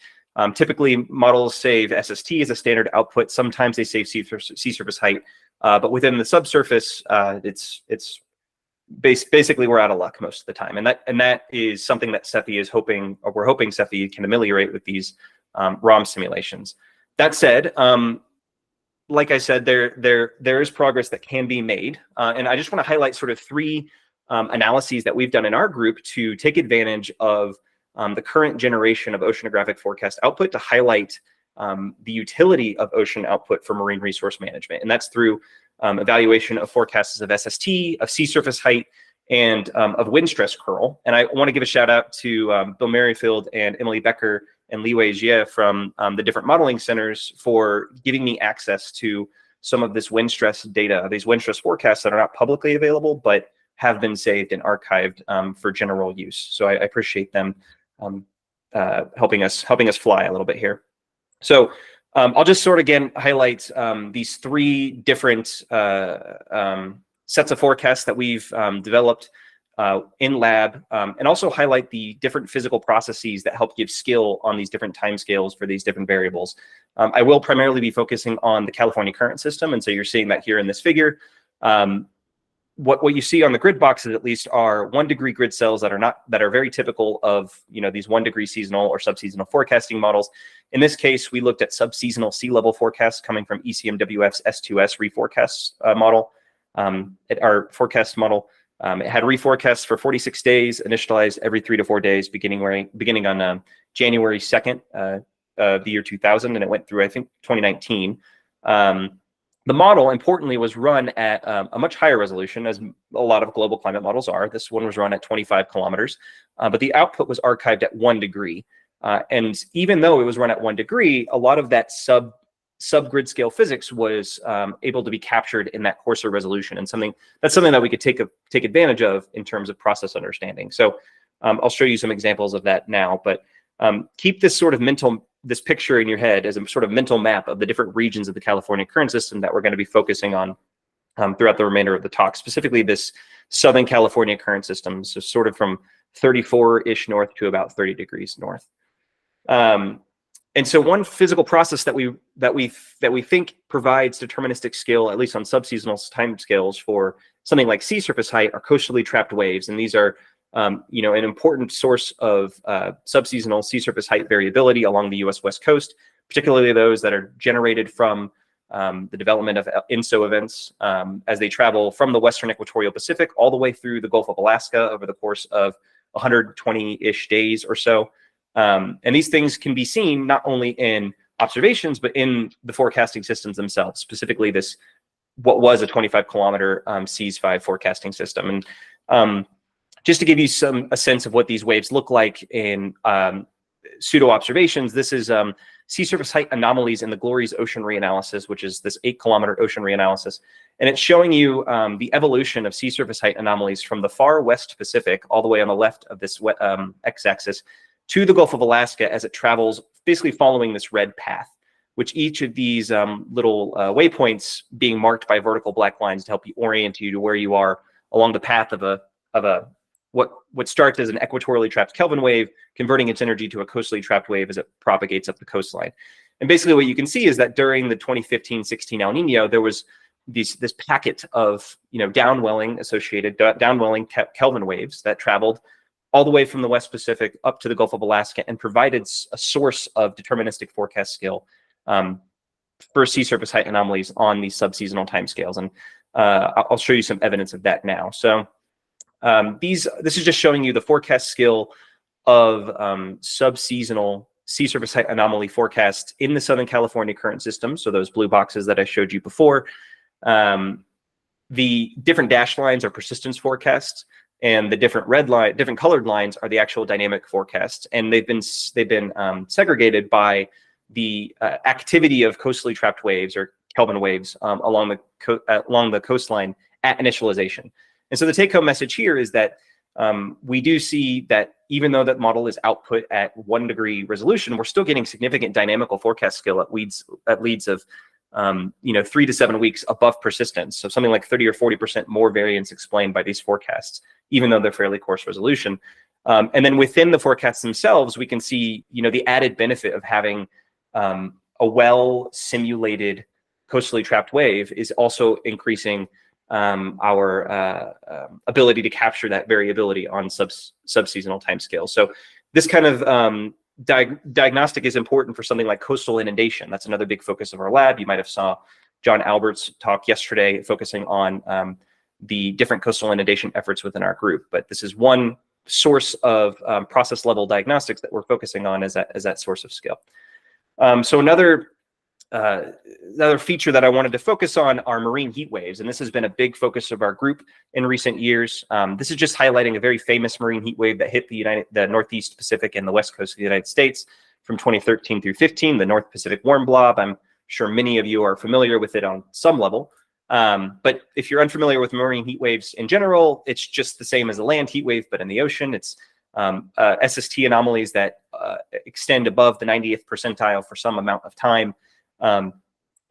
Typically, models save SST as a standard output. Sometimes they save sea surface height, but within the subsurface, it's basically we're out of luck most of the time. And that is something that CEPI is hoping, or we're hoping CEPI can ameliorate with these ROM simulations. That said, like I said, there is progress that can be made, and I just want to highlight sort of 3 analyses that we've done in our group to take advantage of the current generation of oceanographic forecast output to highlight the utility of ocean output for marine resource management. And that's through evaluation of forecasts of SST, of sea surface height, and of wind stress curl. And I want to give a shout out to Bill Merrifield and Emily Becker and Liwei Jie from the different modeling centers for giving me access to some of this wind stress data, these wind stress forecasts that are not publicly available, but have been saved and archived for general use. So I appreciate them helping us fly a little bit here. So I'll just sort of again highlight these 3 different sets of forecasts that we've developed in lab, and also highlight the different physical processes that help give skill on these different timescales for these different variables. I will primarily be focusing on the California current system, and so you're seeing that here in this figure. What you see on the grid boxes at least are 1 degree grid cells that are very typical of these 1 degree seasonal or subseasonal forecasting models. In this case, we looked at subseasonal sea level forecasts coming from ECMWF's S2S reforecast model, our forecast model. It had reforecasts for 46 days, initialized every 3 to 4 days, beginning on January 2nd, the year 2000, and it went through, I think, 2019. The model, importantly, was run at a much higher resolution, as a lot of global climate models are. This one was run at 25 kilometers, but the output was archived at 1 degree. And even though it was run at 1 degree, a lot of that sub-grid scale physics was able to be captured in that coarser resolution, and that's something that we could take advantage of in terms of process understanding. So I'll show you some examples of that now, but keep this sort of this picture in your head as a sort of mental map of the different regions of the California current system that we're going to be focusing on throughout the remainder of the talk, specifically this Southern California current system, so sort of from 34-ish north to about 30 degrees north. And so one physical process that we think provides deterministic scale, at least on subseasonal time scales, for something like sea surface height, are coastally trapped waves, and these are an important source of subseasonal sea surface height variability along the U.S. West Coast, particularly those that are generated from the development of INSO events as they travel from the Western Equatorial Pacific all the way through the Gulf of Alaska over the course of 120-ish days or so. And these things can be seen not only in observations, but in the forecasting systems themselves, specifically what was a 25-kilometer SEAS-5 forecasting system. And just to give you a sense of what these waves look like in pseudo observations, this is sea surface height anomalies in the GLORIES ocean reanalysis, which is this 8-kilometer ocean reanalysis. And it's showing you the evolution of sea surface height anomalies from the far west Pacific, all the way on the left of this x-axis, to the Gulf of Alaska as it travels, basically following this red path, which each of these little waypoints being marked by vertical black lines to help you orient you to where you are along the path of what starts as an equatorially trapped Kelvin wave, converting its energy to a coastally trapped wave as it propagates up the coastline. And basically what you can see is that during the 2015-16 El Nino, there was this packet of downwelling Kelvin waves that traveled all the way from the West Pacific up to the Gulf of Alaska and provided a source of deterministic forecast scale for sea surface height anomalies on these subseasonal timescales. And I'll show you some evidence of that now. So this is just showing you the forecast skill of subseasonal sea surface height anomaly forecasts in the Southern California current system. So those blue boxes that I showed you before. The different dashed lines are persistence forecasts, and the different colored lines are the actual dynamic forecasts. And they've been segregated by the activity of coastally trapped waves or Kelvin waves along the coastline at initialization. And so the take-home message here is that we do see that even though that model is output at 1 degree resolution, we're still getting significant dynamical forecast skill at leads of 3 to 7 weeks above persistence. So something like 30 or 40% more variance explained by these forecasts, even though they're fairly coarse resolution. And then within the forecasts themselves, we can see the added benefit of having a well-simulated coastally trapped wave is also increasing our ability to capture that variability on subseasonal timescales. So this kind of diagnostic is important for something like coastal inundation. That's another big focus of our lab. You might have saw John Albert's talk yesterday focusing on the different coastal inundation efforts within our group. But this is one source of process level diagnostics that we're focusing on as that source of skill. So another feature that I wanted to focus on are marine heat waves, and this has been a big focus of our group in recent years. This is just highlighting a very famous marine heat wave that hit the Northeast Pacific and the West Coast of the United States from 2013 through 15, the North Pacific Warm Blob. I'm sure many of you are familiar with it on some level. But if you're unfamiliar with marine heat waves in general, it's just the same as a land heat wave, but in the ocean. It's SST anomalies that extend above the 90th percentile for some amount of time. And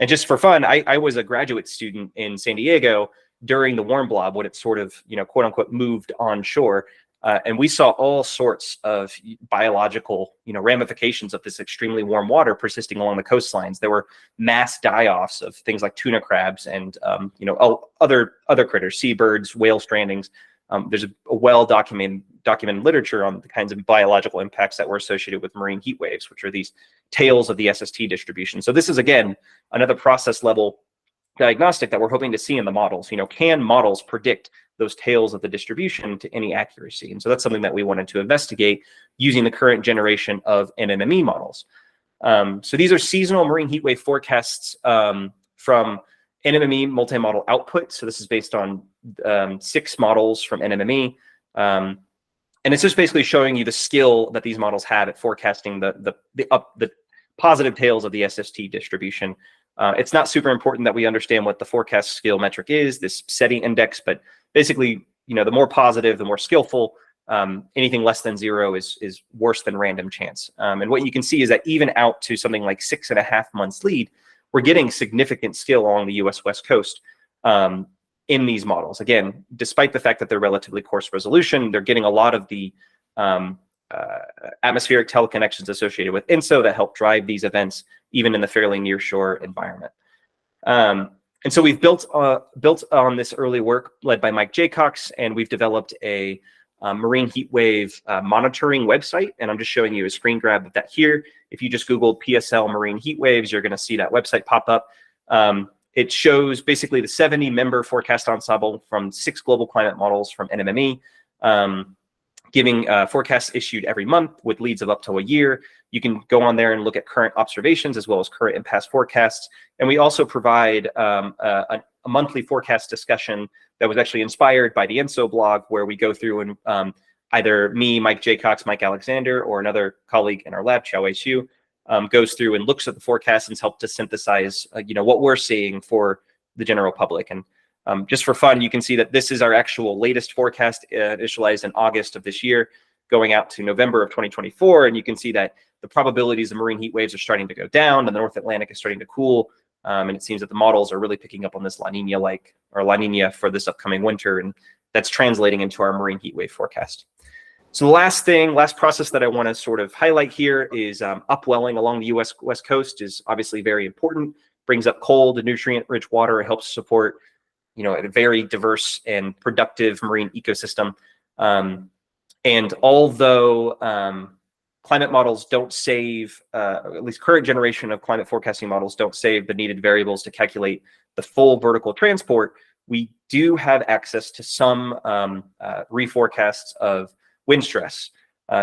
just for fun, I was a graduate student in San Diego during the warm blob when it sort of, quote unquote, moved onshore. And we saw all sorts of biological, ramifications of this extremely warm water persisting along the coastlines. There were mass die-offs of things like tuna crabs and, other critters, seabirds, whale strandings. There's a well-documented literature on the kinds of biological impacts that were associated with marine heat waves, which are these tails of the SST distribution. So this is, again, another process level diagnostic that we're hoping to see in the models. Can models predict those tails of the distribution to any accuracy. And so that's something that we wanted to investigate using the current generation of NMME models. So these are seasonal marine heat wave forecasts from NMME multi-model output. So this is based on 6 models from NMME. And it's just basically showing you the skill that these models have at forecasting the positive tails of the SST distribution. It's not super important that we understand what the forecast skill metric is, this setting index, but basically, the more positive, the more skillful. Anything less than 0 is worse than random chance. And what you can see is that even out to something like 6.5 months lead, we're getting significant skill along the US West Coast in these models. Again, despite the fact that they're relatively coarse resolution, they're getting a lot of the atmospheric teleconnections associated with INSO that help drive these events, even in the fairly near shore environment. And so we've built on this early work led by Mike Jaycox, and we've developed a marine heat wave monitoring website. And I'm just showing you a screen grab of that here. If you just Google PSL marine heat waves, you're going to see that website pop up. It shows basically the 70-member forecast ensemble from 6 global climate models from NMME, giving forecasts issued every month with leads of up to a year. You can go on there and look at current observations as well as current and past forecasts. And we also provide a monthly forecast discussion that was actually inspired by the ENSO blog, where we go through and either me, Mike Jaycox, Mike Alexander, or another colleague in our lab, Xiao Xiu, goes through and looks at the forecasts and helps to synthesize what we're seeing for the general public. And just for fun, you can see that this is our actual latest forecast initialized in August of this year, going out to November of 2024. And you can see that the probabilities of marine heat waves are starting to go down, and the North Atlantic is starting to cool. And it seems that the models are really picking up on this La Nina for this upcoming winter, and that's translating into our marine heat wave forecast. So the last process that I want to sort of highlight here is upwelling along the US West Coast is obviously very important. Brings up cold and nutrient-rich water. It helps support a very diverse and productive marine ecosystem. And although climate models don't save, at least current generation of climate forecasting models don't save the needed variables to calculate the full vertical transport, we do have access to some reforecasts of wind stress.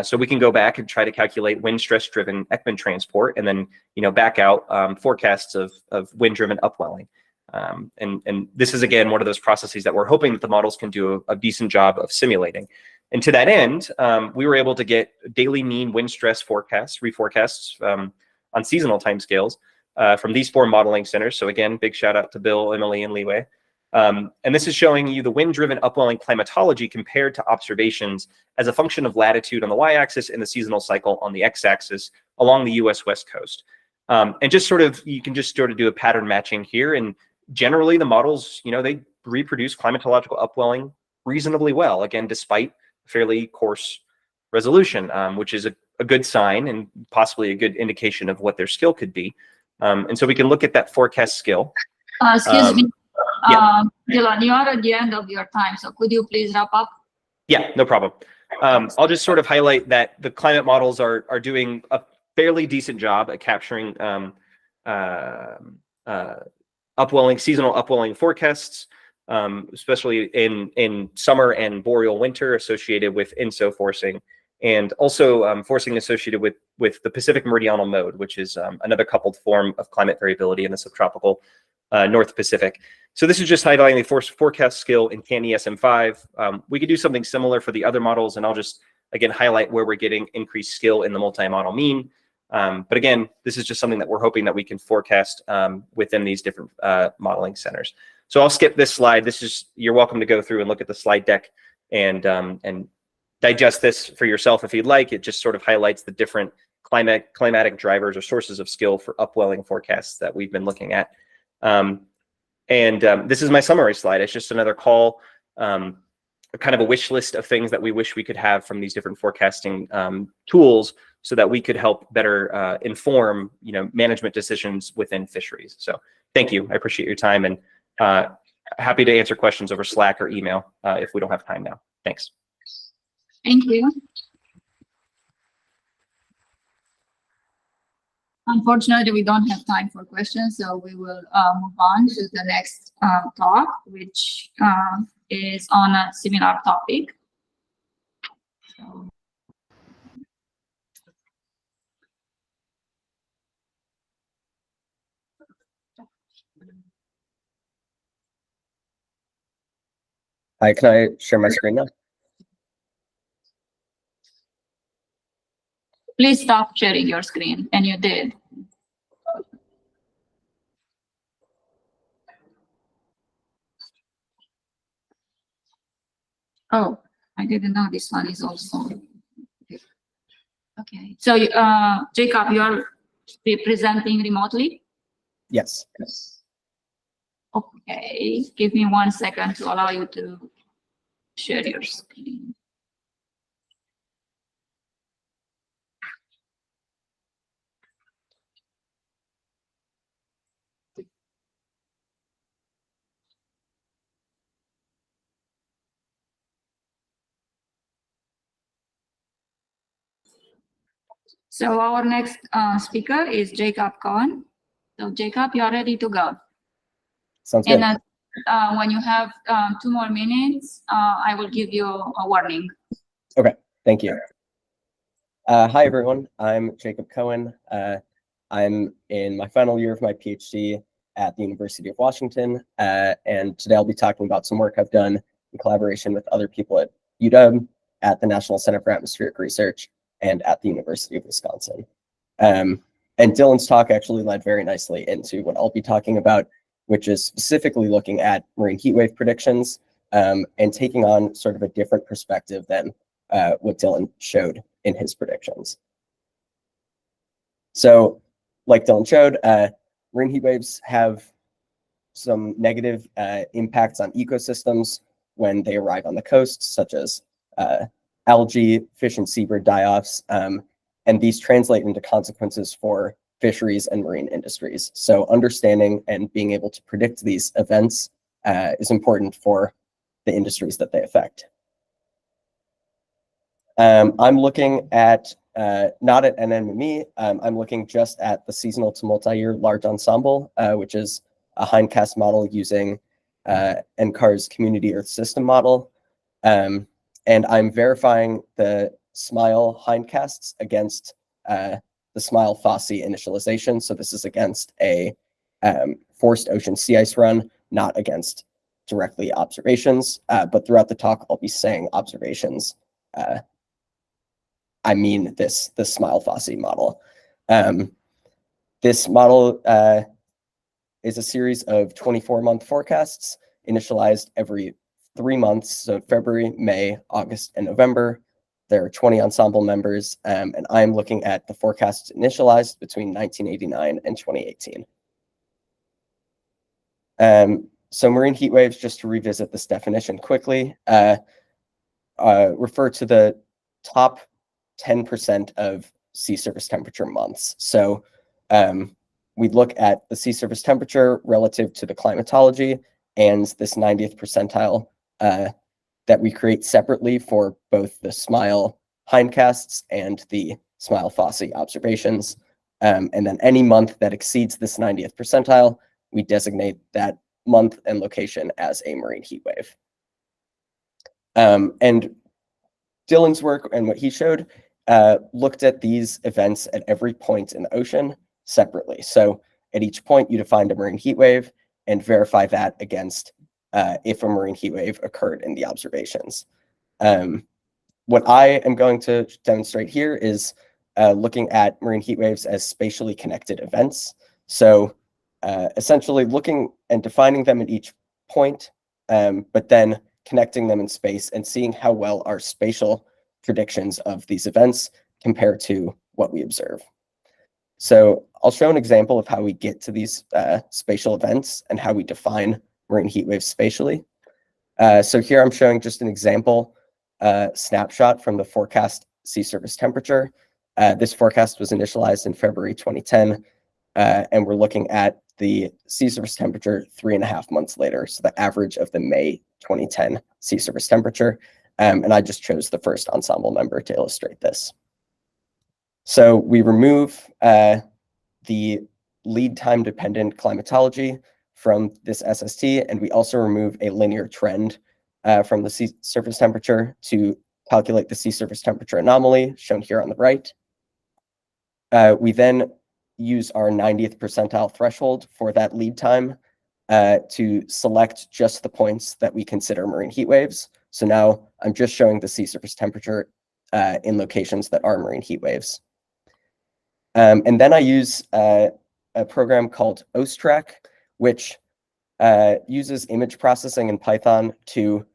So we can go back and try to calculate wind stress driven Ekman transport, and then back out forecasts of wind driven upwelling. And this is, again, one of those processes that we're hoping that the models can do a decent job of simulating. And to that end, we were able to get daily mean wind stress reforecasts on seasonal timescales from these 4 modeling centers. So again, big shout out to Bill, Emily, and Liwei. And this is showing you the wind-driven upwelling climatology compared to observations as a function of latitude on the y-axis and the seasonal cycle on the x-axis along the US West Coast. And just you can just do a pattern matching here. And generally the models, they reproduce climatological upwelling reasonably well, again, despite fairly coarse resolution, which is a good sign and possibly a good indication of what their skill could be. And so we can look at that forecast skill. Excuse me. Yeah. Dillon, you are at the end of your time, so could you please wrap up? Yeah, no problem. I'll just sort of highlight that the climate models are doing a fairly decent job at capturing seasonal upwelling forecasts, especially in summer and boreal winter associated with INSO forcing, and also forcing associated with the Pacific meridional mode, which is another coupled form of climate variability in the subtropical North Pacific. So this is just highlighting the forecast skill in CAN ESM5. We could do something similar for the other models, and I'll just, again, highlight where we're getting increased skill in the multi-model mean. But again, this is just something that we're hoping that we can forecast within these different modeling centers. So I'll skip this slide. You're welcome to go through and look at the slide deck and digest this for yourself if you'd like. It just sort of highlights the different climatic drivers or sources of skill for upwelling forecasts that we've been looking at. This is my summary slide. It's just another call, kind of a wish list of things that we wish we could have from these different forecasting tools, so that we could help better inform, management decisions within fisheries. So thank you. I appreciate your time, and happy to answer questions over Slack or email if we don't have time now. Thanks. Thank you. Unfortunately, we don't have time for questions, so we will move on to the next talk, which is on a similar topic. So, Hi, can I share my screen now? please stop sharing your screen, and you did. Oh, I didn't know this one is also. Okay, so Jacob, you are presenting remotely? Yes. Okay, give me 1 second to allow you to share your screen. So our next speaker is Jacob Cohen. So Jacob, you're ready to go. Sounds good. And when you have 2 more minutes, I will give you a warning. Thank you. Hi, everyone. I'm Jacob Cohen. I'm in my final year of my PhD at the University of Washington. And today I'll be talking about some work I've done in collaboration with other people at UW, at the National Center for Atmospheric Research, and at the University of Wisconsin. And Dillon's talk actually led very nicely into what I'll be talking about, which is specifically looking at marine heat wave predictions and taking on sort of a different perspective than what Dillon showed in his predictions. So, like Dillon showed, marine heat waves have some negative impacts on ecosystems when they arrive on the coast, such as algae, fish and seabird die-offs, and these translate into consequences for fisheries and marine industries. So understanding and being able to predict these events is important for the industries that they affect. I'm looking at, not at NMME, I'm looking just at the seasonal to multi-year large ensemble, which is a hindcast model using NCAR's Community Earth System model. And I'm verifying the SMILE hindcasts against the SMILE FOSSI initialization. So this is against a forced ocean sea ice run, not against directly observations. But throughout the talk, I'll be saying observations. I mean the SMILE FOSSI model. This model is a series of 24-month forecasts initialized every 3 months, so February, May, August, and November. There are 20 ensemble members, and I'm looking at the forecasts initialized between 1989 and 2018. So marine heat waves, just to revisit this definition quickly, refer to the top 10% of sea surface temperature months. So we look at the sea surface temperature relative to the climatology and this 90th percentile that we create separately for both the SMILE hindcasts and the SMILE FOSSI observations. And then any month that exceeds this 90th percentile, we designate that month and location as a marine heat wave. And Dillon's work and what he showed looked at these events at every point in the ocean separately. So at each point, you defined a marine heat wave and verify that against if a marine heat wave occurred in the observations. What I am going to demonstrate here is looking at marine heat waves as spatially connected events. So essentially looking and defining them at each point, but then connecting them in space and seeing how well our spatial predictions of these events compare to what we observe. So I'll show an example of how we get to these spatial events and how we define marine heat waves spatially. So here I'm showing just an example snapshot from the forecast sea surface temperature. This forecast was initialized in February 2010, and we're looking at the sea surface temperature 3.5 months later, so the average of the May 2010 sea surface temperature. And I just chose the first ensemble member to illustrate this. So we remove the lead time dependent climatology from this SST, and we also remove a linear trend from the sea surface temperature to calculate the sea surface temperature anomaly, shown here on the right. We then use our 90th percentile threshold for that lead time to select just the points that we consider marine heat waves. So now I'm just showing the sea surface temperature in locations that are marine heat waves. And then I use a program called OSTRAC, which uses image processing in Python to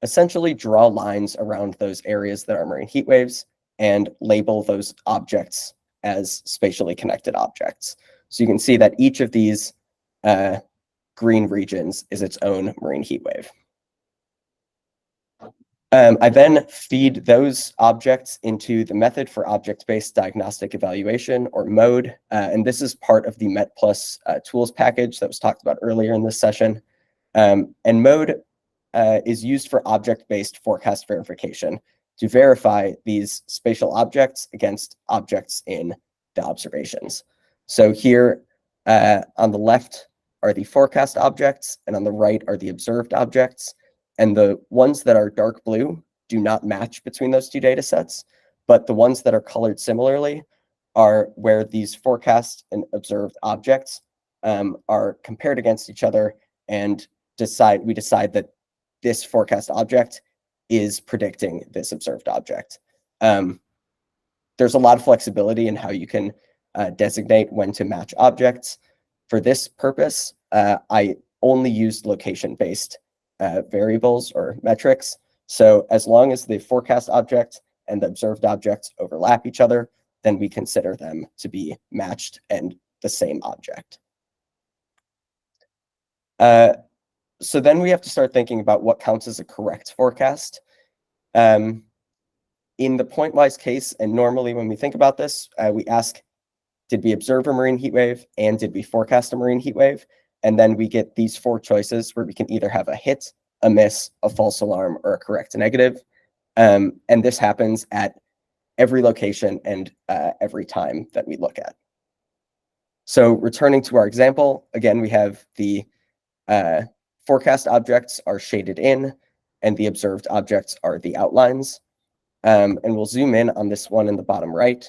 essentially draw lines around those areas that are marine heat waves and label those objects as spatially connected objects. So you can see that each of these green regions is its own marine heat wave. I then feed those objects into the method for object-based diagnostic evaluation, or MODE, and this is part of the METplus tools package that was talked about earlier in this session. And MODE is used for object-based forecast verification to verify these spatial objects against objects in the observations. So here on the left are the forecast objects, and on the right are the observed objects. And the ones that are dark blue do not match between those two data sets, but the ones that are colored similarly are where these forecast and observed objects are compared against each other, and we decide that this forecast object is predicting this observed object. There's a lot of flexibility in how you can designate when to match objects. For this purpose, I only used location-based variables or metrics. So as long as the forecast object and the observed objects overlap each other, then we consider them to be matched and the same object. So then we have to start thinking about what counts as a correct forecast. In the pointwise case, and normally when we think about this, we ask, did we observe a marine heat wave and did we forecast a marine heat wave? And then we get these four choices where we can either have a hit, a miss, a false alarm, or a correct negative. And this happens at every location and every time that we look at. So returning to our example, again, we have the forecast objects are shaded in and the observed objects are the outlines. And we'll zoom in on this one in the bottom right.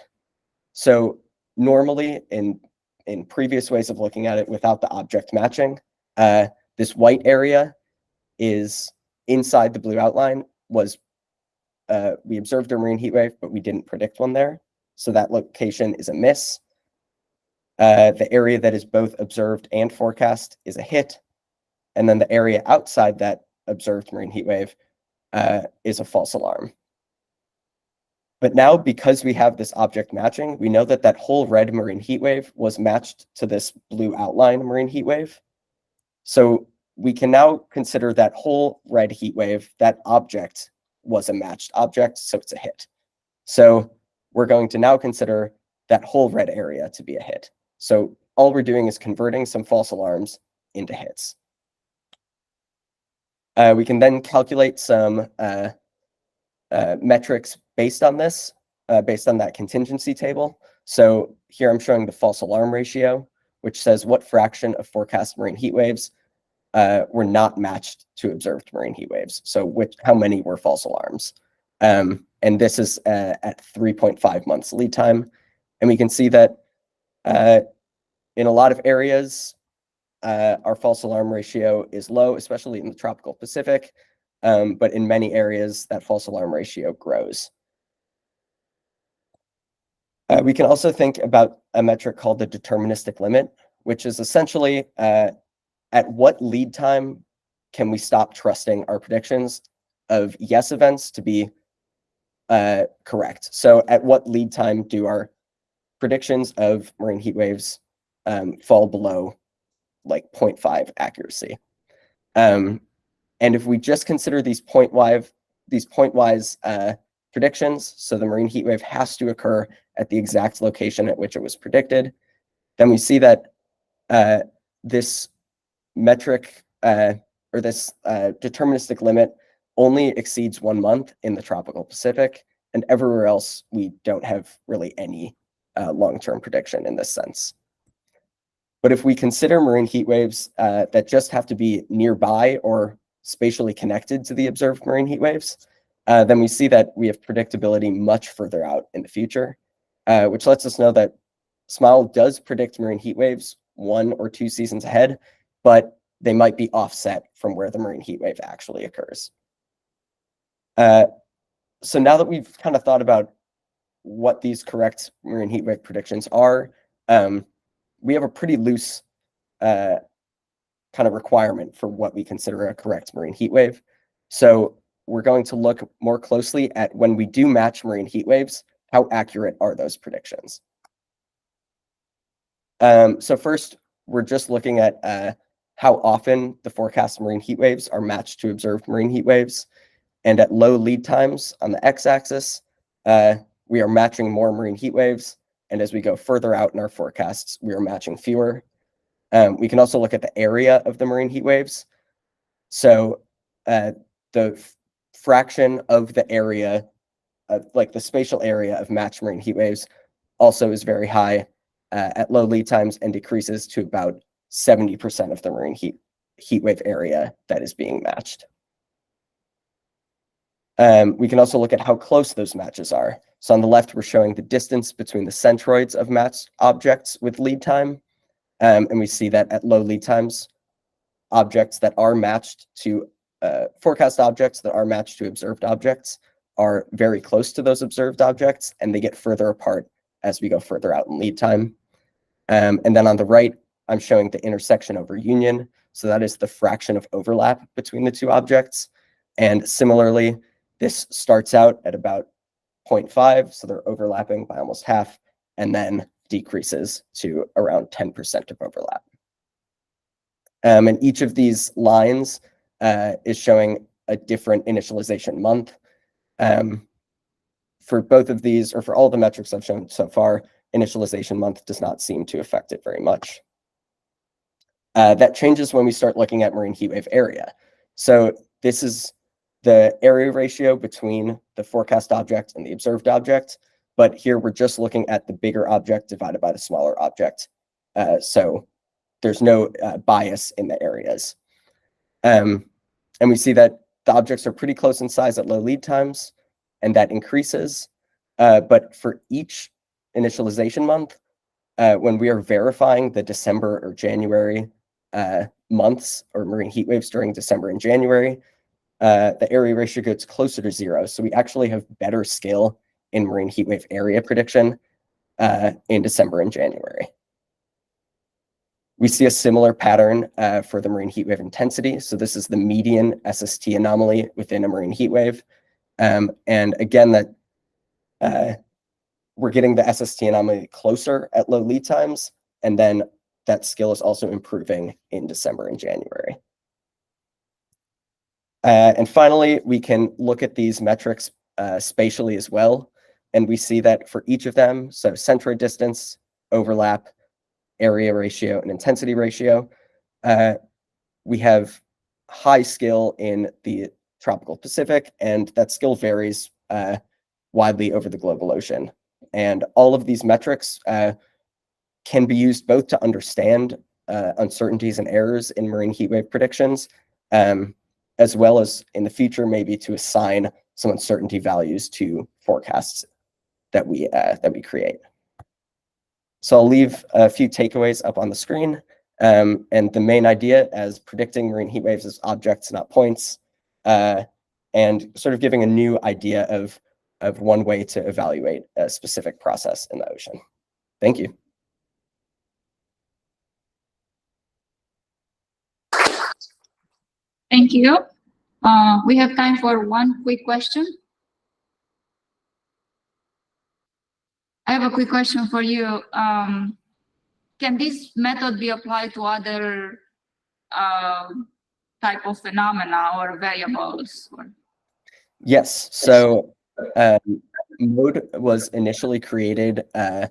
So normally in previous ways of looking at it without the object matching, this white area is inside the blue outline. We observed a marine heat wave, but we didn't predict one there. So that location is a miss. The area that is both observed and forecast is a hit. And then the area outside that observed marine heat wave is a false alarm. But now, because we have this object matching, we know that that whole red marine heat wave was matched to this blue outline marine heat wave. So we can now consider that whole red heat wave, that object was a matched object, so it's a hit. So we're going to now consider that whole red area to be a hit. So all we're doing is converting some false alarms into hits. We can then calculate some metrics based on this, based on that contingency table. So here I'm showing the false alarm ratio, which says what fraction of forecast marine heat waves were not matched to observed marine heat waves. So how many were false alarms? And this is at 3.5 months lead time. And we can see that in a lot of areas, our false alarm ratio is low, especially in the tropical Pacific. But in many areas, that false alarm ratio grows. We can also think about a metric called the deterministic limit, which is essentially at what lead time can we stop trusting our predictions of yes events to be correct. So at what lead time do our predictions of marine heat waves fall below like 0.5 accuracy? And if we just consider these pointwise predictions, so the marine heat wave has to occur at the exact location at which it was predicted, then we see that this metric or this deterministic limit only exceeds 1 month in the tropical Pacific, and everywhere else we don't have really any long-term prediction in this sense. But if we consider marine heat waves that just have to be nearby or spatially connected to the observed marine heat waves, then we see that we have predictability much further out in the future, which lets us know that SMILE does predict marine heat waves 1 or 2 seasons ahead, but they might be offset from where the marine heat wave actually occurs. So now that we've kind of thought about what these correct marine heat wave predictions are, we have a pretty loose kind of requirement for what we consider a correct marine heat wave. So we're going to look more closely at when we do match marine heat waves, how accurate are those predictions? So first, we're just looking at how often the forecast marine heat waves are matched to observed marine heat waves. And at low lead times on the x-axis, we are matching more marine heat waves. And as we go further out in our forecasts, we are matching fewer. We can also look at the area of the marine heat waves. So the fraction of the area, like the spatial area of matched marine heat waves, also is very high at low lead times and decreases to about 70% of the marine heat wave area that is being matched. We can also look at how close those matches are. So on the left, we're showing the distance between the centroids of matched objects with lead time. And we see that at low lead times, objects that are matched to forecast objects that are matched to observed objects are very close to those observed objects, and they get further apart as we go further out in lead time. And then on the right, I'm showing the intersection over union. So that is the fraction of overlap between the two objects. And similarly, this starts out at about 0.5, so they're overlapping by almost half, and then decreases to around 10% of overlap. And each of these lines is showing a different initialization month. For both of these, or for all the metrics I've shown so far, initialization month does not seem to affect it very much. That changes when we start looking at marine heat wave area. So this is the area ratio between the forecast object and the observed object. But here we're just looking at the bigger object divided by the smaller object. So there's no bias in the areas. And we see that the objects are pretty close in size at low lead times, and that increases. But for each initialization month, when we are verifying the December or January months or marine heat waves during December and January, the area ratio gets closer to 0. So we actually have better scale in marine heat wave area prediction in December and January. We see a similar pattern for the marine heat wave intensity. So this is the median SST anomaly within a marine heat wave. And again, that we're getting the SST anomaly closer at low lead times, and then that scale is also improving in December and January. And finally, we can look at these metrics spatially as well. And we see that for each of them, so centroid distance, overlap, area ratio, and intensity ratio, we have high skill in the tropical Pacific, and that skill varies widely over the global ocean. And all of these metrics can be used both to understand uncertainties and errors in marine heat wave predictions, as well as in the future, maybe to assign some uncertainty values to forecasts that we create. So I'll leave a few takeaways up on the screen. And the main idea as predicting marine heat waves as objects, not points, and sort of giving a new idea of one way to evaluate a specific process in the ocean. Thank you. Thank you. We have time for one quick question. I have a quick question for you. Can this method be applied to other type of phenomena or variables? Yes. So MODE was initially created to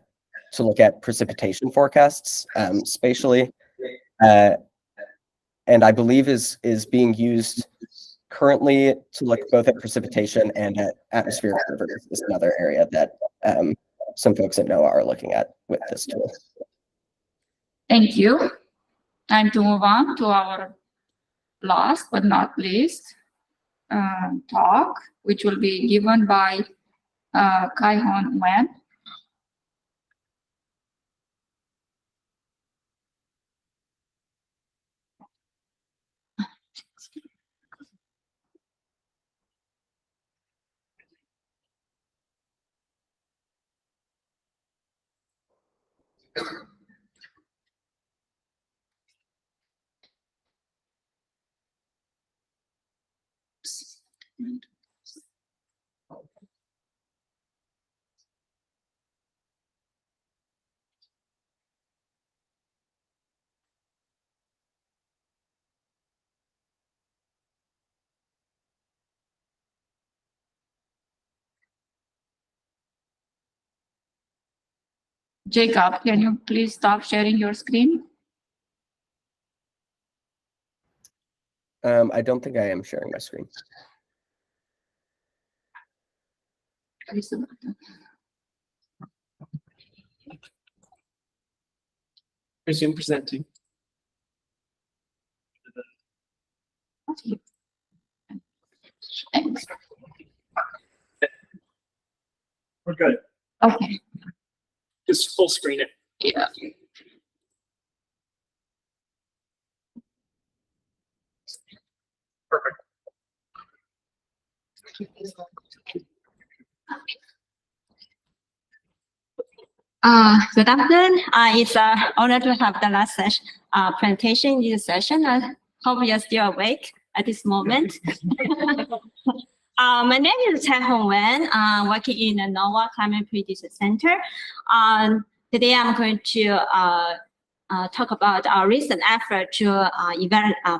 look at precipitation forecasts spatially, and I believe is being used currently to look both at precipitation and at atmospheric rivers. Is another area that some folks at NOAA are looking at with this tool. Thank you. Time to move on to our last but not least talk, which will be given by Caihong Wen. Jacob, can you please stop sharing your screen? I don't think I am sharing my screen. Resume presenting. Thanks. We're good. Okay. Just full screen it. Yeah. Perfect. Good afternoon. It's an honor to have the last session, presentation in this session. I hope you're still awake at this moment. My name is Caihong Wen, working in the NOAA Climate Prediction Center. Today I'm going to talk about our recent effort to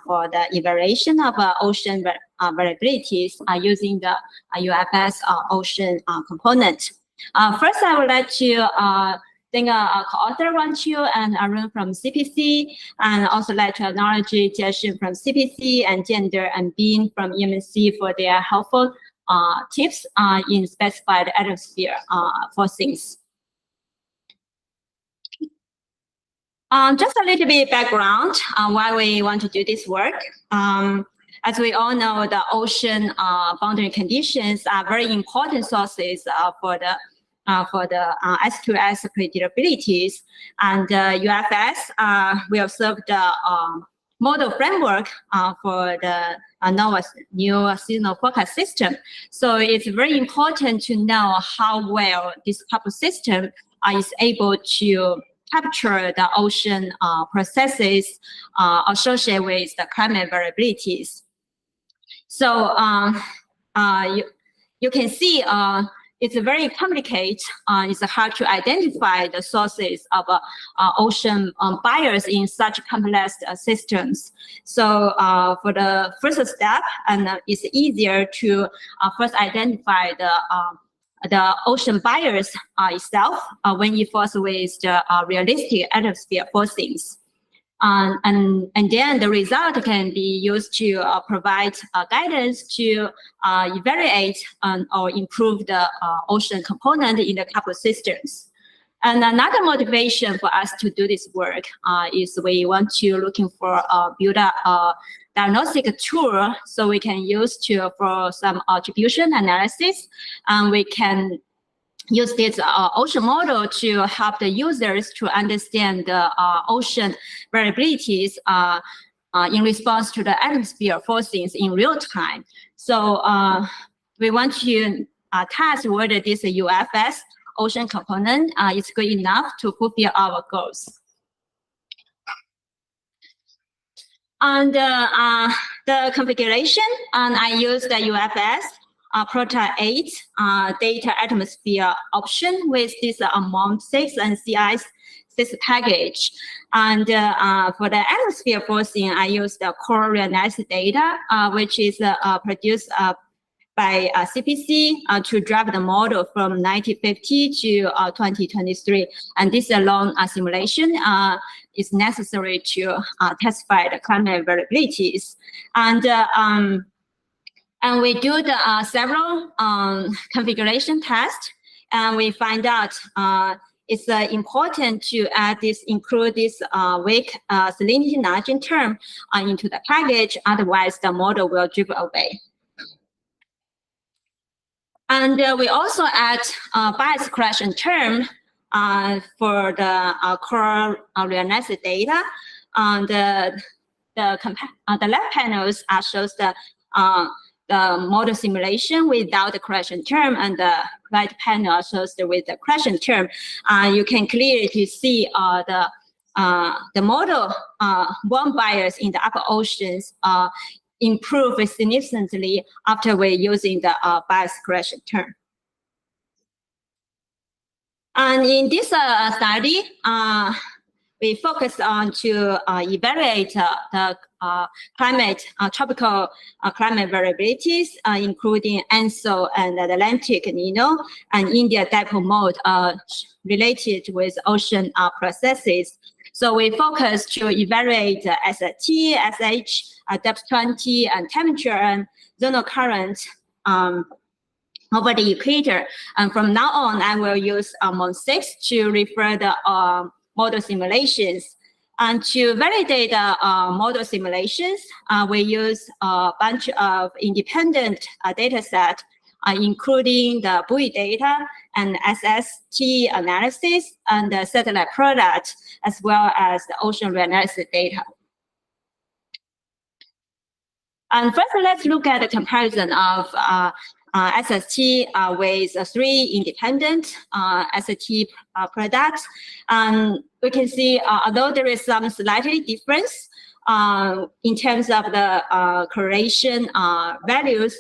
for the evaluation of ocean variabilities using the UFS ocean component. First, I would like to thank co-author Wan Chu and Arun from CPC, and also like to acknowledge Jiaxun from CPC and Gender and Bean from EMC for their helpful tips in specified atmosphere forcings. Just a little bit background on why we want to do this work. As we all know, the ocean boundary conditions are very important sources for the SQS predictabilities, and UFS we observed the model framework for the NOAA's new seasonal forecast system. So it's very important to know how well this type of system is able to capture the ocean processes associated with the climate variabilities. So you can see it's very complicated. It's hard to identify the sources of ocean bias in such complex systems. So for the first step, and it's easier to first identify the ocean bias itself when you force with the realistic atmosphere forcings. And then the result can be used to provide guidance to evaluate or improve the ocean component in the couple systems. And another motivation for us to do this work is we want to looking for build a diagnostic tool so we can use for some attribution analysis, and we can use this ocean model to help the users to understand the ocean variabilities in response to the atmosphere forcings in real time. So we want to test whether this UFS ocean component is good enough to fulfill our goals. And the configuration, I use the UFS Prota 8 data atmosphere option with this MOM6 and CICE6 package. And for the atmosphere forcing, I use the core reanalysis data, which is produced by CPC to drive the model from 1950 to 2023. And this long simulation is necessary to testify the climate variabilities. And we do the several configuration tests, and we find out it's important to include this weak salinity nitrogen term into the package. Otherwise, the model will dribble away. And we also add bias correction term for the core reanalysis data. The left panels shows the model simulation without the correction term, and the right panel shows with the correction term. You can clearly see the model warm bias in the upper oceans improve significantly after we're using the bias correction term. And in this study, we focus on to evaluate the tropical climate variabilities, including Ensemble and the Atlantic Nino and India dipole mode related with ocean processes. So we focus to evaluate ST, SH, depth 20, and temperature and zonal current over the equator. And from now on, I will use MOM6 to refer the model simulations. And to validate the model simulations, we use a bunch of independent data set, including the buoy data and SST analysis and the satellite product, as well as the ocean reanalysis data. And first, let's look at the comparison of SST with 3 independent SST products. We can see, although there is some slightly difference in terms of the correlation values,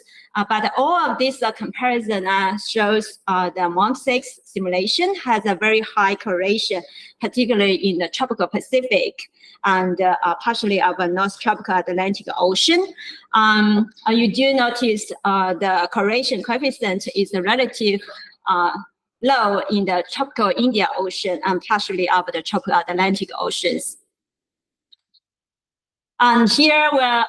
but all of this comparison shows the MOM6 simulation has a very high correlation, particularly in the tropical Pacific and partially of the North Tropical Atlantic Ocean. You do notice the correlation coefficient is relative low in the tropical Indian Ocean and partially of the tropical Atlantic Oceans. And here we'll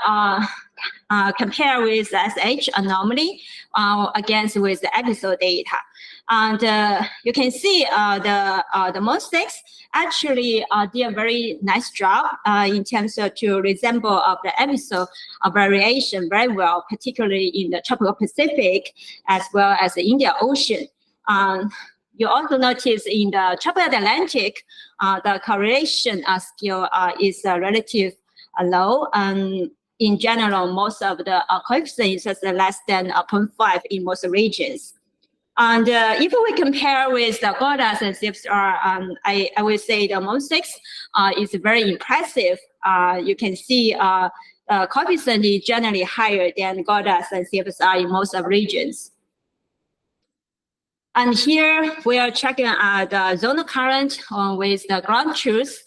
compare with SH anomaly against with the episode data. And you can see the MOM6 actually did a very nice job in terms of to resemble of the episode of variation very well, particularly in the tropical Pacific as well as the Indian Ocean. You also notice in the tropical Atlantic, the correlation scale is relative low. And in general, most of the coefficients is less than 0.5 in most regions. And if we compare with the GORDAS and CFSR, I would say the MOM6 is very impressive. You can see coefficient is generally higher than GORDAS and CFSR in most of regions. And here we are checking the zonal current with the ground truth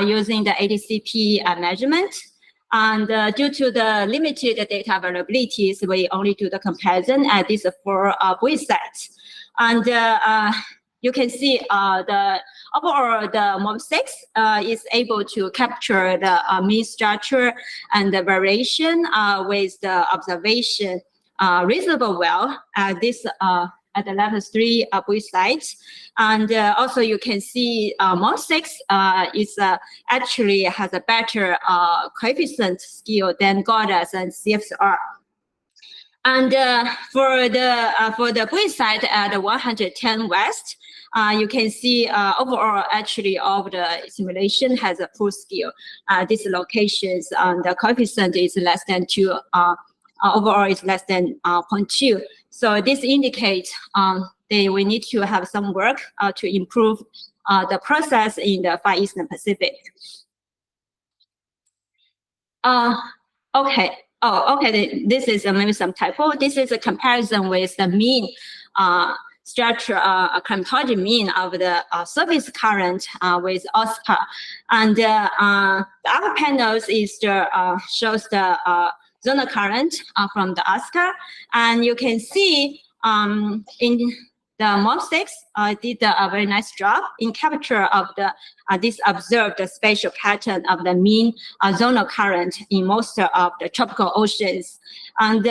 using the ADCP measurement. And due to the limited data availabilities, we only do the comparison at these 4 buoy sets. And you can see the overall the MOM6 is able to capture the mean structure and the variation with the observation reasonable well at this at the level 3 buoy sites. And also you can see MOM6 is actually has a better coefficient scale than GORDAS and CFSR. And for the buoy site at 110 West, you can see overall actually all of the simulation has a full scale. These locations, the coefficient is less than 2, overall is less than 0.2. So this indicates we need to have some work to improve the process in the Far Eastern Pacific. Okay. Oh, okay. This is maybe some typo. This is a comparison with the mean structure, climatology mean of the surface current with OSCAR. And the upper panels is the shows the zonal current from the OSCAR, and you can see in the MOM6 did a very nice job in capture of the this observed spatial pattern of the mean zonal current in most of the tropical oceans. And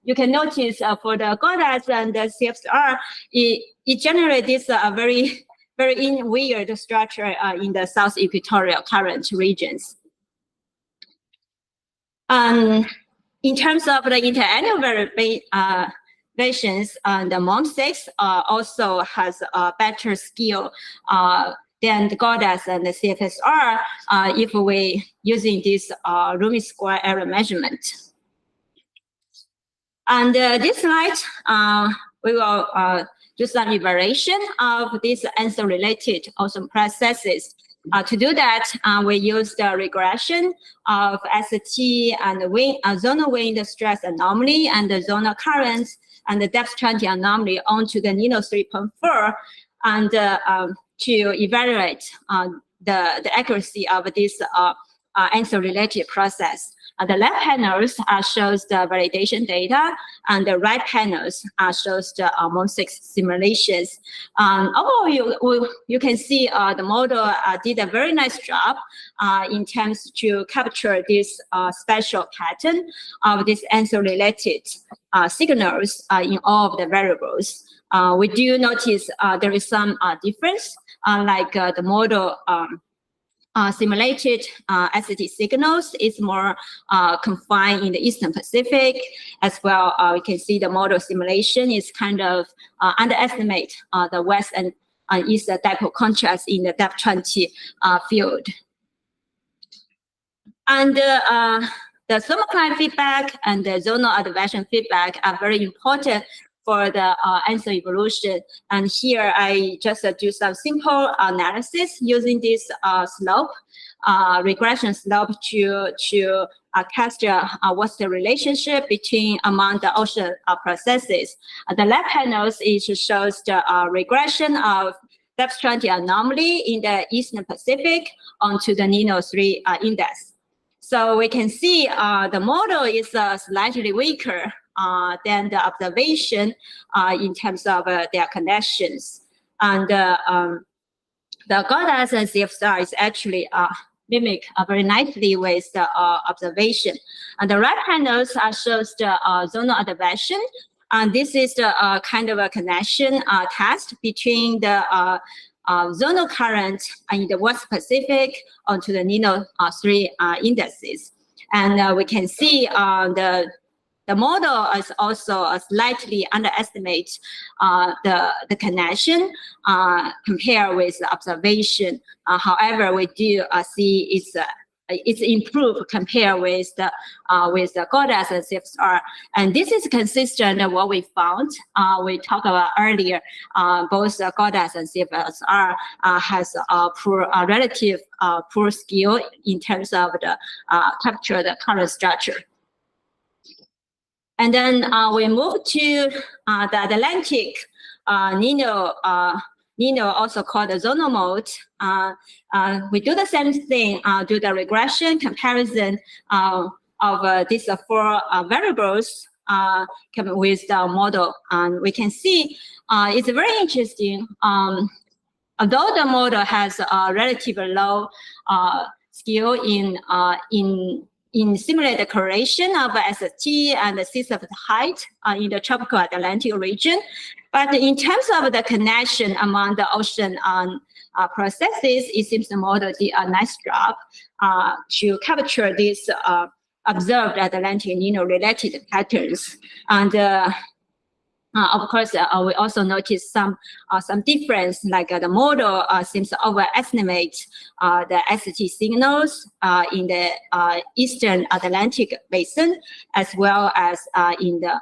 you can notice for the GORDAS and the CFSR, it generates a very very weird structure in the South Equatorial Current regions. In terms of the interannual variations, the MOM6 also has a better skill than the GODAS and the CFSR if we using this Roomy square error measurement. And this slide, we will do some evaluation of these answer-related ocean processes. To do that, we use the regression of ST and the zonal wind stress anomaly and the zonal currents and the depth transient anomaly onto the NINO 3.4 and to evaluate the accuracy of this answer-related process. The left panels shows the validation data, and the right panels shows the MOM6 simulations. Overall, you can see the model did a very nice job in terms to capture this special pattern of these answer-related signals in all of the variables. We do notice there is some difference, like the model simulated ST signals is more confined in the Eastern Pacific. As well, we can see the model simulation is kind of underestimate the West and East dipole contrast in the depth 20 field. And the thermocline feedback and the zonal advection feedback are very important for the answer evolution. And here I just do some simple analysis using this slope, regression slope to cast what's the relationship between among the ocean processes. The left panels shows the regression of depth transient anomaly in the Eastern Pacific onto the NINO 3 index. So we can see the model is slightly weaker than the observation in terms of their connections. And the GODAS and CFSR is actually mimic very nicely with the observation. And the right panels shows the zonal advection. And this is the kind of a connection test between the zonal current in the West Pacific onto the NINO 3 indices. And we can see the model is also slightly underestimate the connection compared with the observation. However, we do see it's improved compared with the GODAS and CFSR, and this is consistent with what we found. We talked about earlier. Both GODAS and CFSR has a poor relative poor skill in terms of the capture the current structure. And then we move to the Atlantic NINO, also called the zonal mode. We do the same thing, do the regression comparison of these 4 variables with the model. And we can see it's very interesting. Although the model has a relatively low skill in simulate the correlation of ST and the sea surface height in the tropical Atlantic region. But in terms of the connection among the ocean processes, it seems the model did a nice job to capture these observed Atlantic NINO related patterns. And of course, we also noticed some difference, like the model seems to overestimate the ST signals in the Eastern Atlantic basin, as well as in the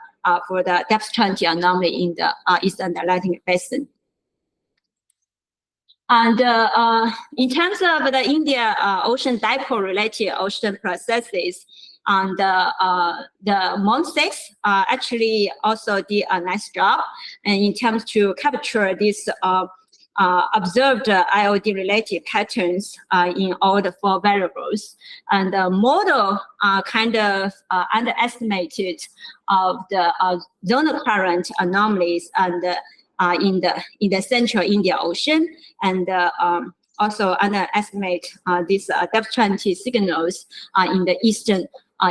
for the depth transient anomaly in the Eastern Atlantic basin. And in terms of the India ocean dipole related ocean processes, and the MOM6 actually also did a nice job, and in terms to capture this observed IOD related patterns in all the 4 variables. And the model kind of underestimated of the zonal current anomalies and in the central India Ocean, and also underestimate these depth transient signals in the eastern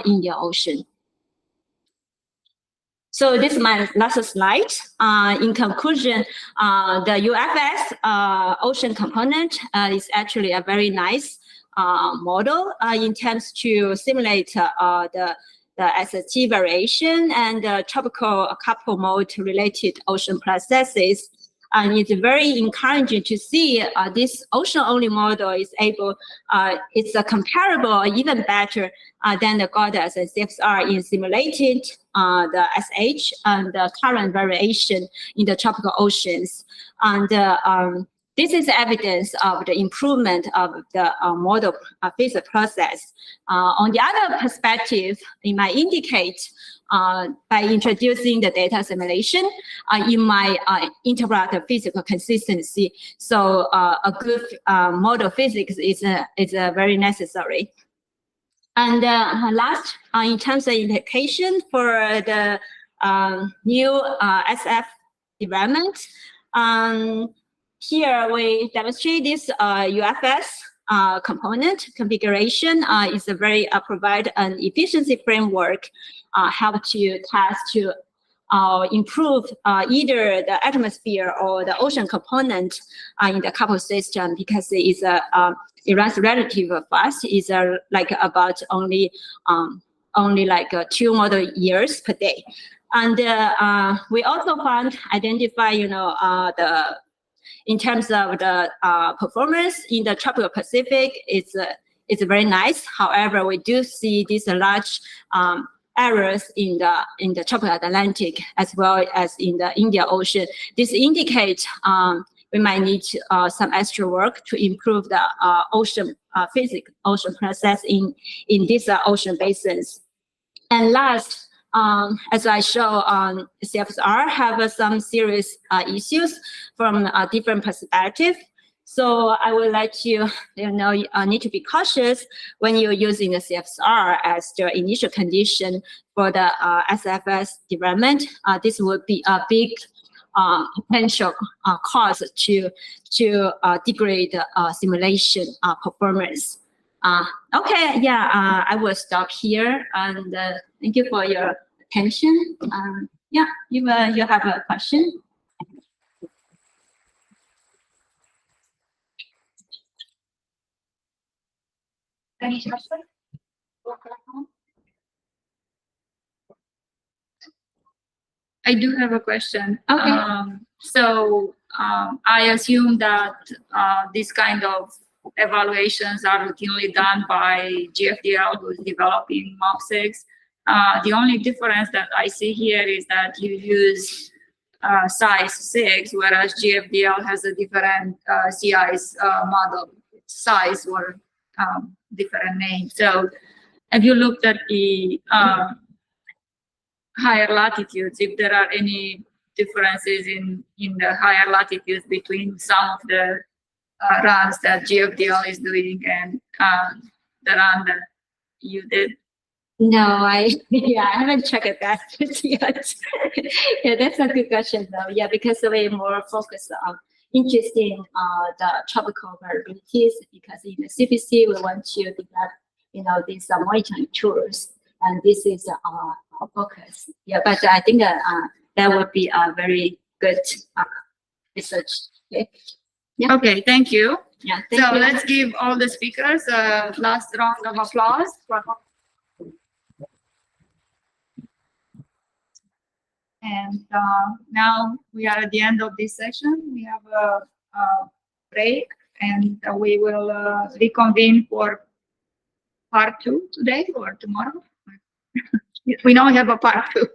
India Ocean. So this is my last slide. In conclusion, the UFS ocean component is actually a very nice model in terms to simulate the SST variation and tropical couple mode related ocean processes. And it's very encouraging to see this ocean-only model is able, it's comparable or even better than the GODAS and CFSR in simulating the SH and the current variation in the tropical oceans. And this is evidence of the improvement of the model physics process. On the other perspective, it might indicate by introducing the data simulation, it might interrupt the physical consistency. So a good model physics is very necessary. And last, in terms of implication for the new SF development, here we demonstrate this UFS component configuration is a very provide an efficiency framework, help to test to improve either the atmosphere or the ocean component in the couple system, because it is it runs relatively fast. It's like about only like 2 model years per day. And we also identify, in terms of the performance in the tropical Pacific, it's very nice. However, we do see these large errors in the tropical Atlantic as well as in the Indian Ocean. This indicates we might need some extra work to improve the ocean physics, ocean process in these ocean basins. And last, as I show, CFSR have some serious issues from a different perspective. So I would like you, need to be cautious when you're using the CFSR as the initial condition for the SFS development. This would be a big potential cause to degrade simulation performance. Okay, yeah, I will stop here, and thank you for your attention. Yeah, you have a question? Any question? I do have a question. Okay. I assume that this kind of evaluations are routinely done by GFDL, who is developing MOM6. The only difference that I see here is that you use SAIC6, whereas GFDL has a different CI's model, size or different name. So have you looked at the higher latitudes, if there are any differences in the higher latitudes between some of the runs that GFDL is doing and the run that you did? No, I haven't checked that yet. Yeah, that's a good question though. Yeah, because we're more focused on interesting the tropical variabilities, because in the CPC we want to develop these monitoring tools, and this is our focus. Yeah, but I think that would be a very good research. Okay. Yeah. Okay, thank you. Yeah. Thank you. Let's give all the speakers a last round of applause. And now we are at the end of this session. We have a break, and we will reconvene for part 2 today or tomorrow. We now have a part 2.